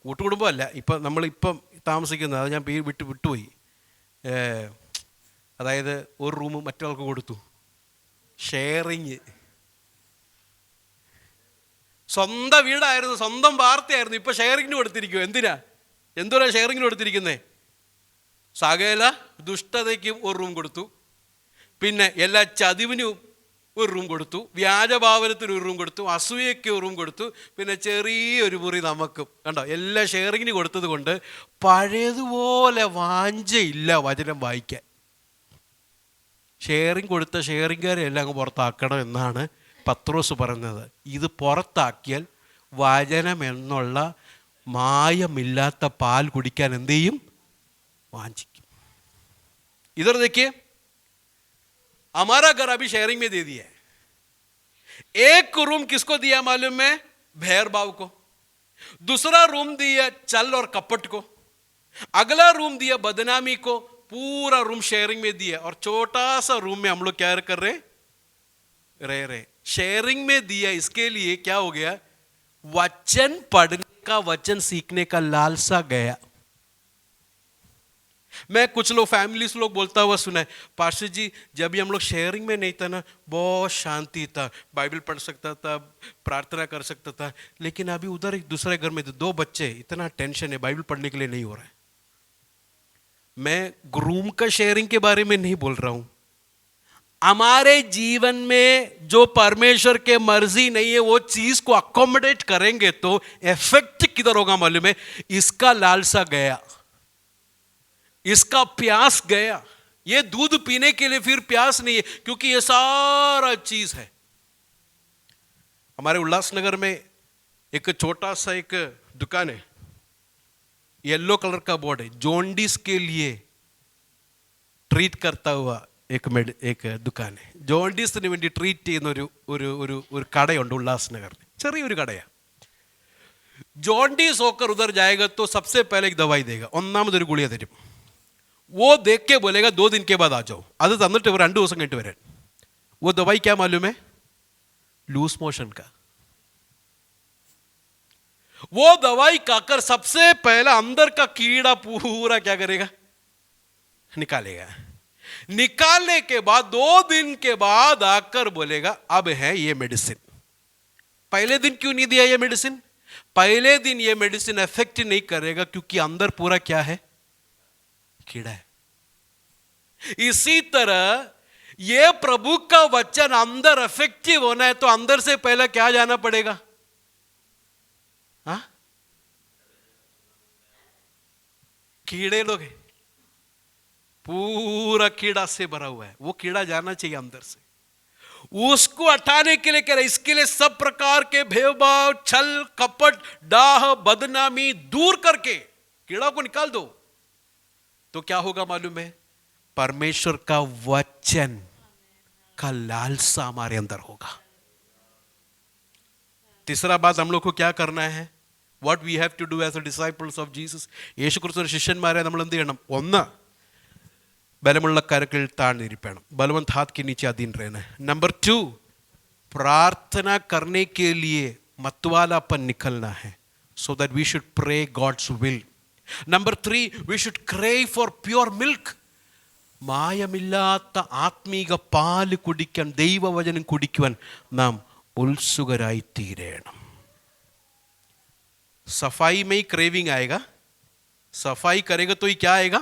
കൂട്ടുകുടുംബമല്ല ഇപ്പം നമ്മളിപ്പം താമസിക്കുന്നത്. അത് ഞാൻ വിട്ടുപോയി. അതായത് ഒരു റൂം മറ്റൊരാൾക്ക് കൊടുത്തു. ഷെയറിങ്. സ്വന്തം വീടായിരുന്നു, സ്വന്തം വാർത്തയായിരുന്നു, ഇപ്പം ഷെയറിങ്ങിന് കൊടുത്തിരിക്കുമോ? എന്തിനാ ഷെയറിങ്ങിന് കൊടുത്തിരിക്കുന്നേ? സകല ദുഷ്ടതയ്ക്കും ഒരു റൂം കൊടുത്തു, പിന്നെ എല്ലാ ചതിവിനും ഒരു റൂം കൊടുത്തു, വ്യാജഭാവനത്തിന് ഒരു റൂം കൊടുത്തു, അസൂയയ്ക്ക് ഒരു റൂം കൊടുത്തു, പിന്നെ ചെറിയൊരു മുറി നമുക്കും. കണ്ടോ? എല്ലാം ഷെയറിങ്ങിന് കൊടുത്തത് കൊണ്ട് പഴയതുപോലെ വാഞ്ചയില്ല വചനം വായിക്കാൻ. ഷെയറിങ് കൊടുത്ത ഷെയറിങ്കാരെ എല്ലാം അങ്ങ് പുറത്താക്കണം എന്നാണ് പത്രോസ് പറയുന്നത്. ഇത് പുറത്താക്കിയാൽ വചനം എന്നുള്ള മായമില്ലാത്ത പാൽ കുടിക്കാൻ എന്ത് ചെയ്യും? वांछिक। इधर देखिए, हमारा घर अभी शेयरिंग में दे दिया है। एक रूम किसको दिया मालूम है? भैर भाव को। दूसरा रूम दिया चल और कपट को। अगला रूम दिया बदनामी को। पूरा रूम शेयरिंग में दिया और छोटा सा रूम में हम लोग क्या कर रहे शेयरिंग में दिया। इसके लिए क्या हो गया? वचन पढ़ने का, वचन सीखने का लालसा गया। मैं कुछ लोग फैमिलीज लोग बोलता हुआ सुना है, पास्टर जी जब भी हम लोग शेयरिंग में नहीं था ना, बहुत शांति था, बाइबल पढ़ सकता था, प्रार्थना कर सकता था, लेकिन अभी उधर एक दूसरे घर में 2 बच्चे, इतना टेंशन है, बाइबल पढ़ने के लिए नहीं हो रहा है। मैं रूम का शेयरिंग के बारे में नहीं बोल रहा हूं। हमारे जीवन में जो परमेश्वर के मर्जी नहीं है वो चीज को अकोमोडेट करेंगे तो इफेक्ट किधर होगा मालूम है? इसका लालसा गया, इसका प्यास गया। ये दूध पीने के लिए फिर प्यास नहीं है, क्योंकि ये सारा चीज है। हमारे उल्लासनगर में एक छोटा सा एक दुकान है, येलो कलर का बोर्ड है, जॉन्डिस के लिए ट्रीट करता हुआ एक दुकान है. ജോണ്ടിസിന് വേണ്ടി ട്രീറ്റ് ചെയ്യുന്ന ഒരു കടയുണ്ട് ഉല്ലാസനഗറിൽ, ചെറിയൊരു കടയാണ്. जॉन्डिस होकर उधर जाएगा तो सबसे पहले एक दवाई देगा, ഒന്നാമതൊരു ഗുളിക തരും. वो देख के बोलेगा 2 दिन के बाद आ जाओ. അത് തന്നിട്ട് 2 ദിവസം കഴിഞ്ഞിട്ട് വരാൻ. वो दवाई क्या मालूम है? लूज मोशन का. वो दवाई खाकर सबसे पहले अंदर का कीड़ा पूरा क्या करेगा? निकालेगा. निकालने के बाद 2 दिन के बाद आकर बोलेगा अब है ये मेडिसिन. पहले दिन क्यों नहीं दिया ये मेडिसिन? पहले दिन ये मेडिसिन इफेक्ट नहीं करेगा क्योंकि अंदर पूरा क्या है? कीड़ा है. इसी तरह ये प्रभु का वचन अंदर इफेक्टिव होना है तो अंदर से पहले क्या जाना पड़ेगा? कीड़े लोग हैं. पूरा कीड़ा से भरा हुआ है, वो कीड़ा जाना चाहिए अंदर से। उसको हटाने के लिए कह रहे, इसके लिए सब प्रकार के भेदभाव, छल, कपट, डाह, बदनामी दूर करके कीड़ा को निकाल दो, तो क्या होगा मालूम है? परमेश्वर का वचन का लालसा हमारे अंदर होगा। तीसरा बात हम लोग को क्या करना है? What we have to do as a disciples of Jesus. യേശു ക്രിസ്തുവിന്റെ ശിഷ്യന്മാരെ നമ്മൾ എന്ത് ചെയ്യണം? ഒന്ന്, ബലമുള്ള കരങ്ങളിൽ താഴ്ന്നിരിക്കണം, बलवंत हाथ के नीचे अधीन रहना है। नंबर 2, प्रार्थना करने के लिए मतवालापन निकलना है, so that we should pray God's will. Number 3, we should crave for pure milk. മായമില്ലാത്ത ആത്മീക പാല് കുടിക്കാൻ, ദൈവവചനം കുടിക്കുവാൻ നാം ഉത്സുകരായി തീരണം। सफाई में ही क्रेविंग आएगा, सफाई करेगा तो ही क्या आएगा?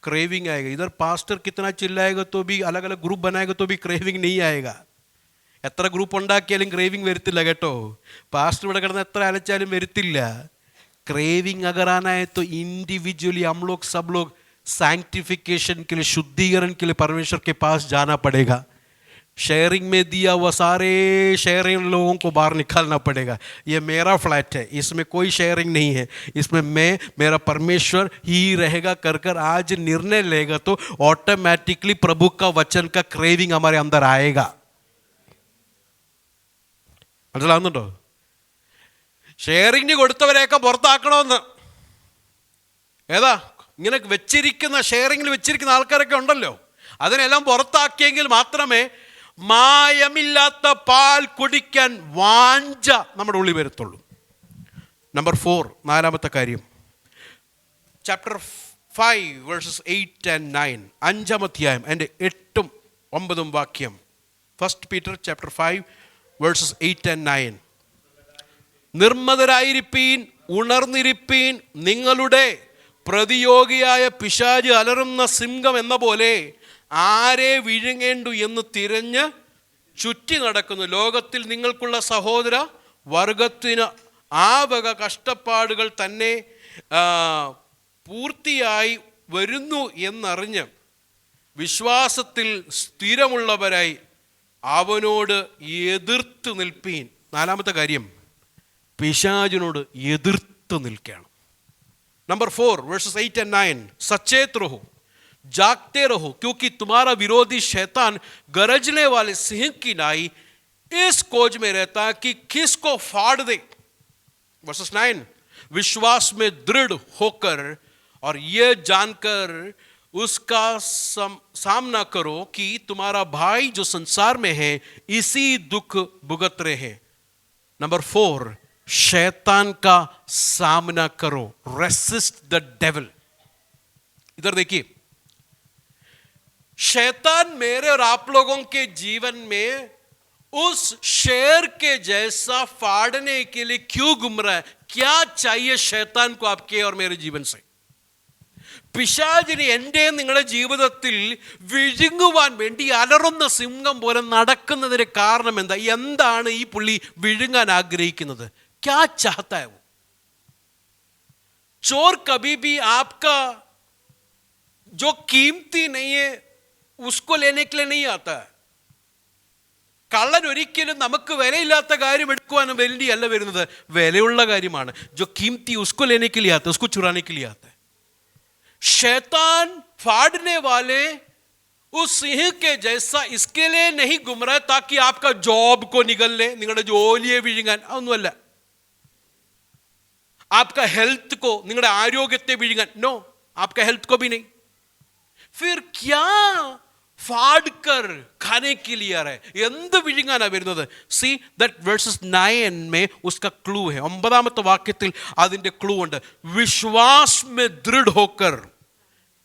क्रेविंग आएगा। इधर पास्टर कितना चिल्लाएगा तो भी, अलग अलग ग्रुप बनाएगा तो भी क्रेविंग नहीं आएगा। എത്ര ഗ്രൂപ്പ് ഉണ്ടാക്കിയാലും ക്രേവിംഗ് വരത്തില്ല കേട്ടോ। പാസ്റ്റർ ഇവിടെ കിടന്ന് എത്ര അലച്ചാലും വരത്തില്ല क्रेविंग। अगर आना है तो इंडिविजुअली हम लोग सब लोग सैंक्टिफिकेशन के लिए, शुद्धिकरण के लिए परमेश्वर के पास जाना पड़ेगा। शेयरिंग में दिया हुआ सारे शेयरिंग लोगों को बाहर निकालना पड़ेगा। ये मेरा फ्लैट है, इसमें कोई शेयरिंग नहीं है, इसमें मैं, मेरा परमेश्वर ही रहेगा कर कर आज निर्णय लेगा, तो ऑटोमेटिकली प्रभु का वचन का क्रेविंग हमारे अंदर आएगा। മനസ്സിലാവുന്നുണ്ടോ? ഷെയറിംഗ് കൊടുത്തവരെയൊക്കെ പുറത്താക്കണമെന്ന്, ഏതാ ഇങ്ങനെ വെച്ചിരിക്കുന്ന, ഷെയറിംഗിൽ വെച്ചിരിക്കുന്ന ആൾക്കാരൊക്കെ ഉണ്ടല്ലോ, അതിനെല്ലാം പുറത്താക്കിയെങ്കിൽ മാത്രമേ മായമില്ലാത്ത പാൽ കുടിക്കാൻ വാഞ്ച നമ്മുടെ ഉള്ളിൽ വരത്തുള്ളൂ. നമ്പർ 4, നാലാമത്തെ കാര്യം, ചാപ്റ്റർ 5 വേഴ്സസ് 8 and 9, 5-ാം അധ്യായം അതിൻ്റെ 8ഉം 9ഉം വാക്യം. 1 Peter chapter 5 വേഴ്സസ് 8 and 9. നിർമ്മതരായിരിപ്പീൻ, ഉണർന്നിരിപ്പീൻ, നിങ്ങളുടെ പ്രതിയോഗിയായ പിശാച് അലറുന്ന സിംഹം എന്ന പോലെ ആരെ വിഴുങ്ങേണ്ടു എന്ന് തിരഞ്ഞ് ചുറ്റി നടക്കുന്നു. ലോകത്തിൽ നിങ്ങൾക്കുള്ള സഹോദര വർഗത്തിന് ആ വക കഷ്ടപ്പാടുകൾ തന്നെ പൂർത്തിയായി വരുന്നു എന്നറിഞ്ഞ് വിശ്വാസത്തിൽ സ്ഥിരമുള്ളവരായി അവനോട് എതിർത്ത് നിൽപ്പീൻ. നാലാമത്തെ കാര്യം, പിശാചിനോട് എതിർത്ത് നിൽക്കണം. नंबर 4 वर्सेस 8 and 9, सचेत रहो, जागते रहो, क्योंकि तुम्हारा विरोधी शैतान गरजने वाले सिंह की नाई इस खोज में रहता है कि किसको फाड़ दे। वर्सेस 9, विश्वास में दृढ़ होकर और ये जानकर उसका सामना करो कि तुम्हारा भाई जो संसार में है इसी दुख भुगत रहे हैं। नंबर 4, शैतान का सामना करो, रेसिस्ट द डेविल। इधर देखिए, शैतान मेरे और आप लोगों के जीवन में उस शेर के जैसा फाड़ने के लिए क्यों घूम रहा है? क्या चाहिए शैतान को आपके और मेरे जीवन से? പിശാചിന് എൻ്റെ നിങ്ങളുടെ ജീവിതത്തിൽ വിഴുങ്ങുവാൻ വേണ്ടി അലറുന്ന സിംഹം പോലെ നടക്കുന്നതിന് കാരണം എന്താ? എന്താണ് ഈ പുള്ളി വിഴുങ്ങാൻ ആഗ്രഹിക്കുന്നത്? क्या चाहता है वो? चोर कभी भी आपका जो कीमती नहीं है उसको लेने के लिए नहीं आता है. കള്ളൻ ഒരിക്കലും നമുക്ക് വിലയില്ലാത്ത കാര്യം എടുക്കുവാനും വേണ്ടിയല്ല വരുന്നത്, വിലയുള്ള കാര്യമാണ്. जो कीमती उसको लेने के लिए आता है, उसको चुराने के लिए आता है. शैतान फाड़ने वाले उस सिंह के जैसा इसके लिए नहीं घूम रहा है ताकि आपका जॉब को निगल ले, നിങ്ങളുടെ ജോലിയെ വിഴുങ്ങാൻ, അതൊന്നുമല്ല. आपका हेल्थ को, നിങ്ങളുടെ ആരോഗ്യത്തെ വിഴുങ്ങാൻ, नो, आपका हेल्थ को भी नहीं. फिर क्या फाड़ कर खाने के लिए आ रहा है? എന്ത് വിഴുങ്ങാനാ വരുന്നത്? സി ദാറ്റ് വേഴ്സസ് 9 में उसका क्लू है. 9ാമത്തെ വാക്യത്തിൽ അതിന്റെ ക്ലൂ ഉണ്ട്. വിശ്വാസ് में दृढ़ होकर,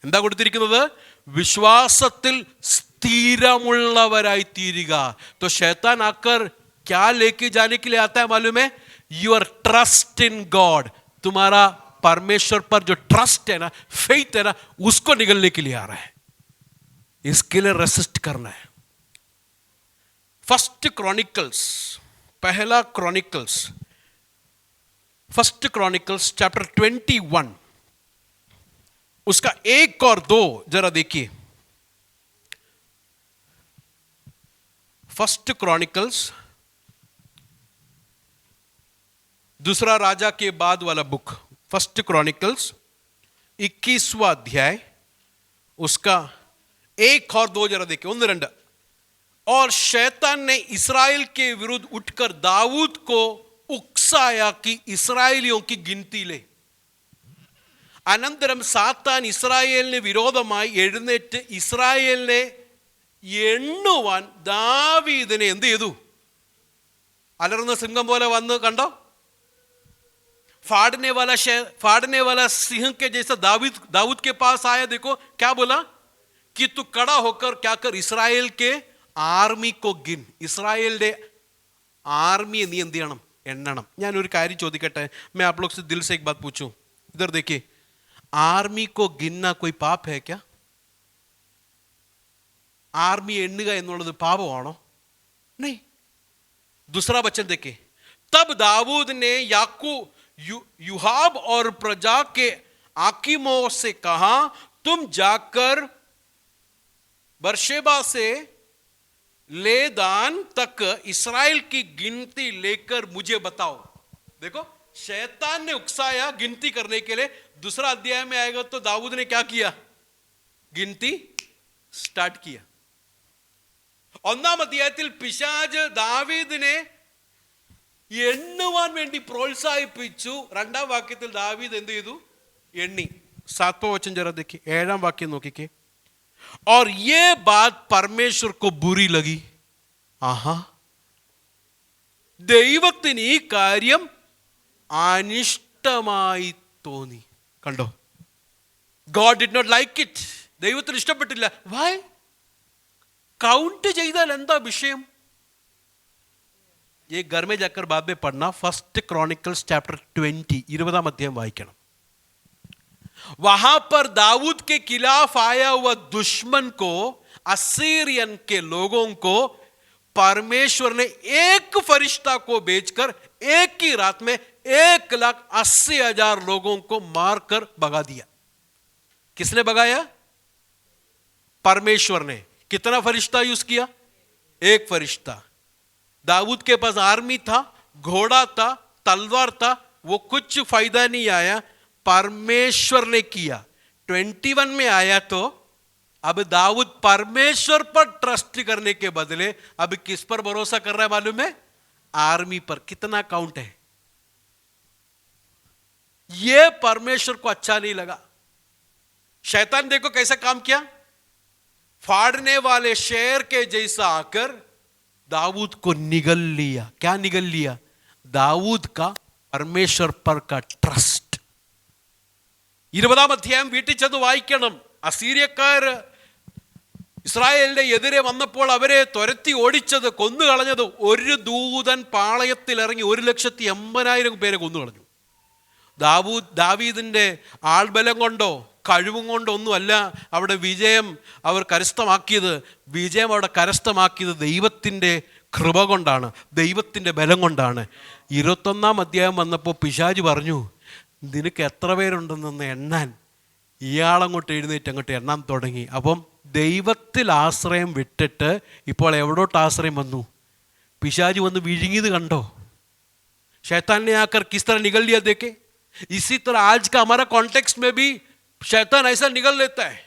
എന്താ കൊടുത്തിരിക്കുന്നത്? വിശ്വാസത്തിൽ സ്ഥിരമുള്ളവരായി തീരുക. तो शैतान आकर क्या लेके जाने के लिए आता है मालूम है? Your trust in God. तुम्हारा परमेश्वर पर जो ट्रस्ट है ना, फेथ है ना, उसको निगलने के लिए आ रहा है. इसके लिए रेसिस्ट करना है. फर्स्ट क्रॉनिकल्स, पहला क्रॉनिकल्स, फर्स्ट क्रॉनिकल्स चैप्टर 21 उसका 1 और 2 जरा देखिए। फर्स्ट क्रॉनिकल्स, दूसरा राजा के बाद वाला बुक, फर्स्ट क्रॉनिकल्स 21वां अध्याय, उसका 1 और 2 जरा देखिए। 1-2। और शैतान ने इस्राएल के विरुद्ध उठकर दाऊद को उकसाया कि इस्राएलियों की गिनती ले। അനന്തരം സാത്താൻ ഇസ്രായേലിന് വിരോധമായി എഴുന്നേറ്റ് ഇസ്രായേലിനെ എണ്ണുവാൻ ദാവീദിനെ എന്ത് ചെയ്തു? അലർന്ന സിംഹം പോലെ വന്ന് കണ്ടോ? फाड़ने वाला सिंह के जैसा दाऊद के पास आया। देखो क्या बोला कि तू खड़ा होकर क्या कर, इस्राएल के ആർമി को गिन। ഇസ്രായേലിന്റെ ആർമിയെ നീ എന്ത് ചെയ്യണം? എണ്ണണം. ഞാനൊരു കാര്യം ചോദിക്കട്ടെ? मैं आप लोग से दिल से एक बात पूछूं. इधर देखिए, आर्मी को गिनना कोई पाप है क्या? आर्मी എണ്ണുക എന്നുള്ളത് പാപമാണോ? नहीं. दूसरा वचन देखिए, तब दाऊद ने युहाब और प्रजा के आकिमों से कहा, तुम जाकर बर्शेबा से लेदान तक इस्राएल की गिनती लेकर मुझे बताओ। देखो, शैतान ने उकसाया गिनती करने के लिए। दूसरा अध्याय में आएगा तो दाऊद ने क्या किया? गिनती स्टार्ट किया. ഒന്നാം അധ്യായത്തിൽ പിശാച് ദാവീദിനെ എണ്ണുവാൻ വേണ്ടി പ്രോത്സാഹിപ്പിച്ചു. 2-ാം വാക്യത്തിൽ ദാവീദ് എന്ത് ചെയ്തു? എണ്ണി. 7वां वचन जरा देखिए, 7वां वाक्य നോക്കിക്കേ. और ये बात परमेश्वर को बुरी लगी. ആഹാ, ദൈവത്തിന് ഈ കാര്യം അനിഷ്ടമായി തോന്നി. കണ്ടോ? God did not like it. ദൈവത്തിന് ഇഷ്ടപ്പെട്ടില്ല. Why? काउंट ചെയ്താൽ എന്താ വിഷയം? ये घर में जाकर बाद में पढ़ना. फर्स्ट क्रॉनिकल्स चैप्टर 20, 20वां अध्याय वाइക്കണം. वहां पर दाऊद के खिलाफ आया हुआ दुश्मन को, असीरियन के लोगों को परमेश्वर ने एक फरिश्ता को भेजकर एक ही रात में 1,80,000 लोगों को मारकर भगा दिया. किसने भगाया? परमेश्वर ने. कितना फरिश्ता यूज किया? एक फरिश्ता. दाऊद के पास आर्मी था, घोड़ा था, तलवार था, वो कुछ फायदा नहीं आया. परमेश्वर ने किया. 21 में आया तो अब दाऊद परमेश्वर पर ट्रस्ट करने के बदले अब किस पर भरोसा कर रहा है मालूम है? आर्मी पर. कितना काउंट है? ये परमेश्वर को अच्छा नहीं लगा. शैतान देखो कैसा काम किया. फाड़ने वाले शेर के जैसा आकर दाऊद को निगल लिया. क्या निगल लिया? दाऊद का परमेश्वर पर का ट्रस्ट. 20-ാം അധ്യായം വീട്ടിൽ ചെന്ന് വായിക്കണം. അസീര്യക്കാർ ഇസ്രായേലിന്റെ എതിരെ വന്നപ്പോൾ അവരെ തുരത്തി ഓടിച്ചത്, കൊന്നു കളഞ്ഞത്, ഒരു ദൂതൻ പാളയത്തിൽ ഇറങ്ങി 1,80,000 പേരെ കൊന്നു കളഞ്ഞു. ദാവീദിന്റെ ആൾബലം കൊണ്ടോ കഴിവും കൊണ്ടോ ഒന്നുമല്ല അവിടെ വിജയം അവർ കരസ്ഥമാക്കിയത്. വിജയം അവിടെ കരസ്ഥമാക്കിയത് ദൈവത്തിൻ്റെ കൃപ കൊണ്ടാണ്, ദൈവത്തിൻ്റെ ബലം കൊണ്ടാണ്. 21-ാം അധ്യായം വന്നപ്പോൾ പിശാച് പറഞ്ഞു, നിനക്ക് എത്ര പേരുണ്ടെന്നൊന്ന് എണ്ണാൻ. ഇയാളങ്ങോട്ട് എഴുന്നേറ്റ് അങ്ങോട്ട് എണ്ണാൻ തുടങ്ങി. അപ്പം ദൈവത്തിൽ ആശ്രയം വിട്ടിട്ട് ഇപ്പോൾ എവിടോട്ട് ആശ്രയം വന്നു? പിശാച് വന്ന് വിഴുങ്ങിയത് കണ്ടോ? शैतान ने आकर किस तरह निगल लिया देखे. इसी तरह आज का हमारा कॉन्टेक्स्ट में भी शैतान ऐसा निगल लेता है.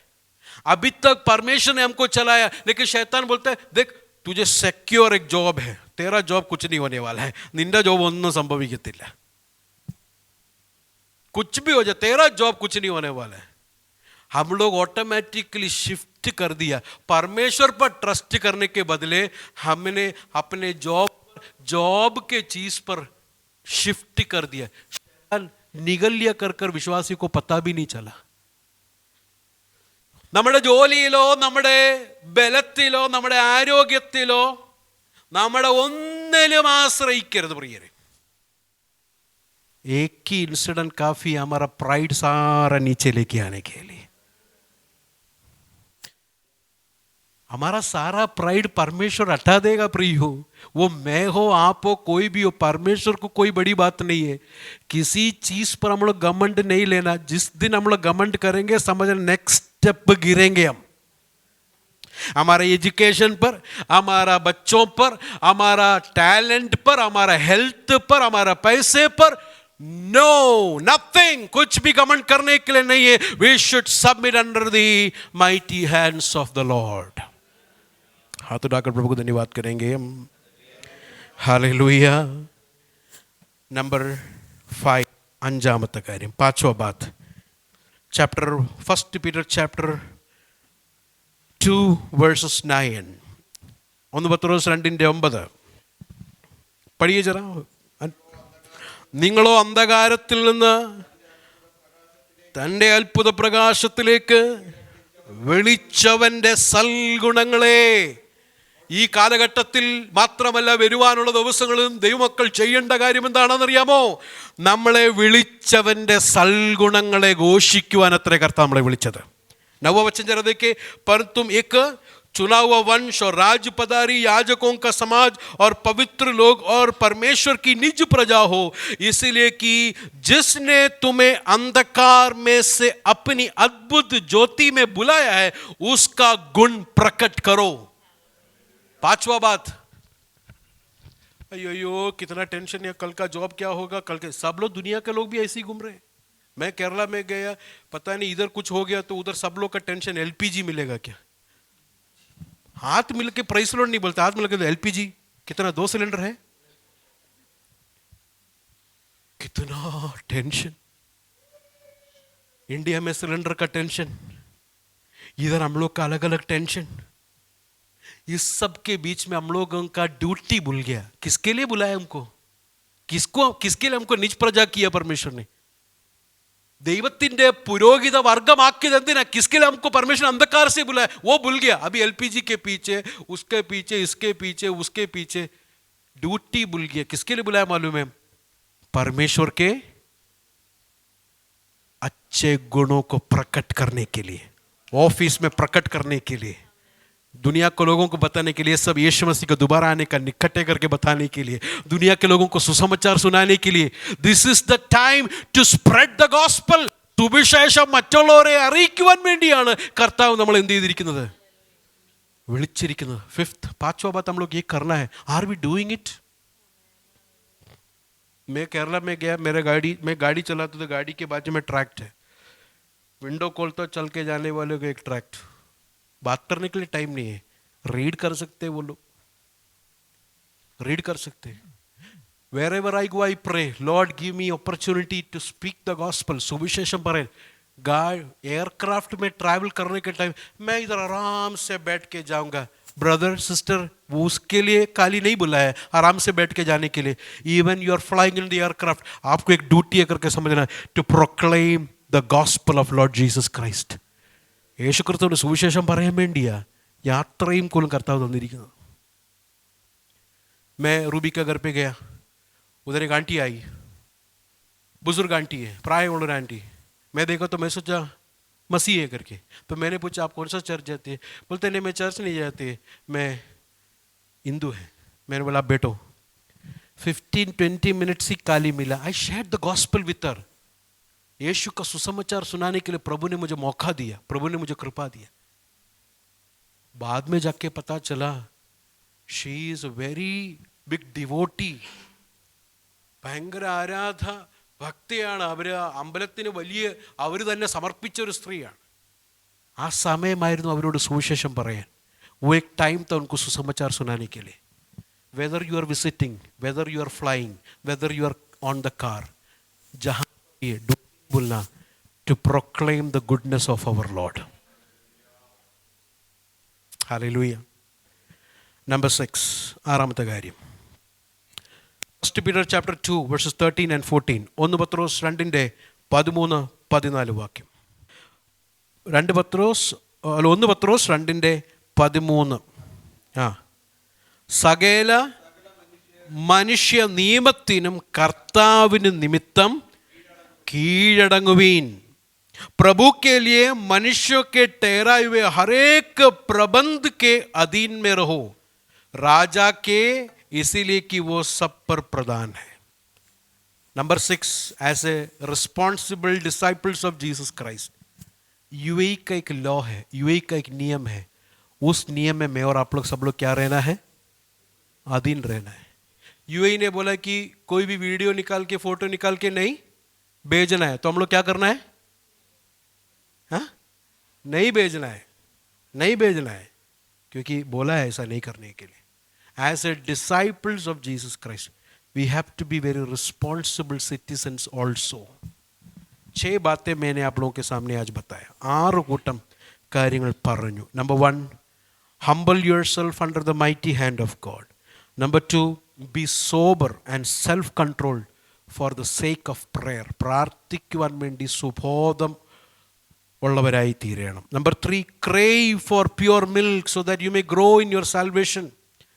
अभी तक परमेश्वर ने हमको चलाया, लेकिन शैतान बोलता है, देख तुझे सिक्योर एक जॉब है, तेरा जॉब कुछ नहीं होने वाला है, निंदा जॉब ഒന്നും സംഭവിക്കത്തില്ല, कुछ भी हो जाए तेरा जॉब कुछ नहीं होने वाला है. हम लोग ऑटोमेटिकली शिफ्ट कर दिया. परमेश्वर पर ट्रस्ट करने के बदले हमने अपने जॉब के चीज पर शिफ्ट कर दिया. निगल लिया कर विश्वासी को पता भी नहीं चला. നമ്മുടെ ജോലിയിലോ നമ്മുടെ ബലത്തിലോ നമ്മുടെ ആരോഗ്യത്തിലോ നമ്മുടെ ഒന്നിലും ആശ്രയിക്കരുത് പ്രിയരെ. एक ही इंसिडेंट काफी हमारा प्राइड सारा नीचे लेके आने के लिए. हमारा सारा प्राइड परमेश्वर हटा देगा प्रियो। वो मैं हो, आप हो, कोई भी हो, परमेश्वर को कोई बड़ी बात नहीं है। किसी चीज पर हम लोग घमंड नहीं लेना। जिस दिन हम लोग घमंड करेंगे समझ नेक्स्ट स्टेप गिरेंगे हम। हमारे एजुकेशन पर, हमारा बच्चों पर, हमारा टैलेंट पर, हमारा हेल्थ पर, हमारा पैसे पर, नो नथिंग, कुछ भी घमंड करने के लिए नहीं है। We should submit under the mighty hands of the Lord. हाथ उठाकर प्रभु को धन्यवाद करेंगे हम। हालेलुया। नंबर 5, അഞ്ചാമത്തെ കാര്യം, पांचवा बात, चैप्टर 1 पीटर चैप्टर 2 verses 9, 1 പത്രോസ് 2:9 പഠിയേ ജറാ. നിങ്ങളോ അന്ധകാരത്തിൽ നിന്ന് തൻ്റെ അത്ഭുത പ്രകാശത്തിലേക്ക് വിളിച്ചവൻ്റെ സൽഗുണങ്ങളെ. ഈ കാലഘട്ടത്തിൽ മാത്രമല്ല, വരുവാനുള്ള ദിവസങ്ങളിലും ദൈവമക്കൾ ചെയ്യേണ്ട കാര്യം എന്താണെന്നറിയാമോ? നമ്മളെ വിളിച്ചവൻ്റെ സൽഗുണങ്ങളെ ഘോഷിക്കുവാൻ അത്രേ കർത്താവ് നമ്മളെ വിളിച്ചത്. नववचन जरा देखे, पर तुम एक चुना हुआ वंश और राजपदारी, याजकों का समाज और पवित्र लोग और परमेश्वर की निज प्रजा हो, इसलिए कि जिसने तुम्हें अंधकार में से अपनी अद्भुत ज्योति में बुलाया है उसका गुण प्रकट करो. पांचवा बात, अयो कितना टेंशन है, कल का जॉब क्या होगा, कल के सब लोग, दुनिया के लोग भी ऐसे ही घूम रहे हैं. मैं केरला में गया, पता नहीं इधर कुछ हो गया तो उधर सब लोग का टेंशन एलपीजी मिलेगा क्या. हाथ मिलके प्राइस लोड नहीं बोलते, हाथ मिलके एलपीजी कितना, 2 सिलेंडर है, कितना टेंशन. इंडिया में सिलेंडर का टेंशन, इधर हम लोग का अलग अलग टेंशन. इस सब के बीच में हम लोगों का ड्यूटी भूल गया. किसके लिए बुलाया हमको, किसके लिए हमको निज प्रजा किया परमेश्वर ने, ദൈവത്തിന്റെ പുരോഹിത വർഗമാക്കിയത് എന്തിനാ, किसके लिए हमको परमेश्वर अंधकार से बुलाया, वो भूल गया. अभी एलपीजी के पीछे, उसके पीछे, इसके पीछे, उसके पीछे ड्यूटी भूल गया. किसके लिए बुलाया मालूम है? परमेश्वर के अच्छे गुणों को प्रकट करने के लिए, ऑफिस में प्रकट करने के लिए, दुनिया के लोगों को बताने के लिए, सब यीशु मसीह को दोबारा आने का निकटे करके बताने के लिए, दुनिया के लोगों को सुसमाचार सुनाने के लिए. This is the time to spread the gospel. സുവിശേഷം മറ്റുള്ളവരെ അറിയിക്കുവാൻ വേണ്ടിയാണ് കർത്താവ് നമ്മൾ എന്ത് ചെയ്തിരിക്കുന്നത്, വിളിച്ചിരിക്കുന്നത്. ഫിഫ്ത്ത്, पांचवा बात हम लोग ये करना है. Are we doing it? मैं केरला में गया, मैं गाड़ी चलाता तो गाड़ी के बाजू में ट्रैक्ट है, विंडो खोलता चल के जाने वाले को एक ट्रैक्ट. बात करने के लिए टाइम नहीं है, रीड कर सकते हैं वो लोग, रीड कर सकते हैं. Wherever I go, I pray, Lord give me opportunity to speak the gospel. सुविशेषम पर एयरक्राफ्ट में ट्रैवल करने के टाइम मैं इधर आराम से बैठ के जाऊंगा. ब्रदर सिस्टर, वो उसके लिए खाली नहीं बुलाया है आराम से बैठ के जाने के लिए. Even you are flying in the aircraft, आपको एक ड्यूटी है करके समझना, to proclaim the gospel of Lord Jesus Christ. Yeshu ക്രിസ്തുവിന്റെ സുവിശേഷം പറയാൻ വേണ്ടിയാ യാത്രയും പോലും കർത്താവ് തന്നിരിക്കുന്നത്. मैं रूबी का घर पे गया, उधर एक आंटी आई, बुजुर्ग आंटी है, प्रायमुള്ള आंटी. मैं देखा तो मैं सोचा मसीह है करके, तो मैंने पूछा आप कौन सा चर्च जाते हैं? बोलते नहीं मैं चर्च नहीं जाते, मैं हिंदू है. मैंने बोला आप बैठो. 15-20 मिनट्स ही काली मिला. I shared the gospel with her. Yeshu का सुसमाचार सुनाने के लिए प्रभु ने मुझे मौका दिया, प्रभु ने मुझे कृपा दिया. बाद में जाके पता चला she is a very big devotee. ഭയങ്കര ആരാധ ഭക്തിയാണ്. അവർ അമ്പലത്തിന് വലിയ അവർ തന്നെ സമർപ്പിച്ച ഒരു സ്ത്രീയാണ്. ആ സമയമായിരുന്നു അവരോട് സുവിശേഷം പറയാൻ. वो एक टाइम था उनको सुसमाचार सुनाने के लिए. Whether you are visiting, whether you are flying, whether you are on the car, जहाँ बोलना, to proclaim the goodness of our Lord. Hallelujah. Number 6, ആറാമത്തെ കാര്യം, 1 Peter chapter 2 verses 13 and 14. 1 പത്രോസ് 2:13-14 വാക്യം. 1 പത്രോസ് 2:13. സകല മനുഷ്യ നിയമത്തിനും കർത്താവിന് നിമിത്തം കീഴടങ്ങുവീൻ. प्रभु के लिए मनुष्यों के ठहराए हुए हरेक प्रबंध के अधीन में रहो, राजा के, इसीलिए कि वो सब पर प्रधान है। Number 6, as a responsible disciples of Jesus Christ, UAE का एक लॉ है, यूएई का एक नियम है, उस नियम में मैं और आप लोग सब लोग क्या रहना है? अधीन रहना है। यूएई ने बोला कि कोई भी वीडियो निकाल के, फोटो निकाल के नहीं भेजना है, तो हम लोग क्या करना है? हाँ, नहीं भेजना है, नहीं भेजना है, क्योंकि बोला है ऐसा नहीं करने के लिए। As a disciples of Jesus Christ we have to be very responsible citizens also. 6 बातें मैंने आप लोगों के सामने आज बताया, 6 കൂട്ടം കാര്യങ്ങൾ പറഞ്ഞു. Number 1, humble yourself under the mighty hand of God. Number 2, be sober and self-controlled for the sake of prayer. പ്രാർത്ഥിക്കുവാൻ വേണ്ടി സുബോധം ഉള്ളവരായി തീരണം. Number 3, crave for pure milk so that you may grow in your salvation.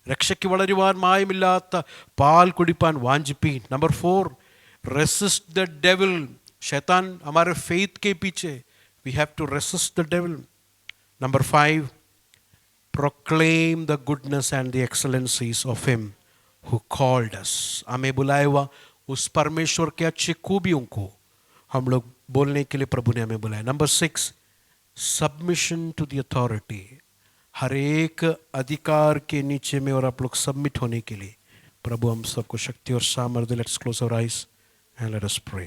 രക്ഷയ്ക്ക് വളരുവാൻ മായമില്ലാത്ത പാൽ കുടിപ്പാൻ വാഞ്ചിപ്പീൻ. Number 4, resist the devil. शैतान हमारे faith के पीछे, we have to resist the devil. Number 5, proclaim the goodness and the excellencies of him who called us. हमें बुलाया हुआ उस परमेश्वर के अच्छी खूबियों को हम लोग बोलने के लिए प्रभु ने हमें बुलाया. Number 6, submission to the authority. हर एक अधिकार के नीचे में और आप लोग सबमिट होने के लिए प्रभु हम सबको शक्ति और सामर्थ्य. Let's close our eyes and let us pray.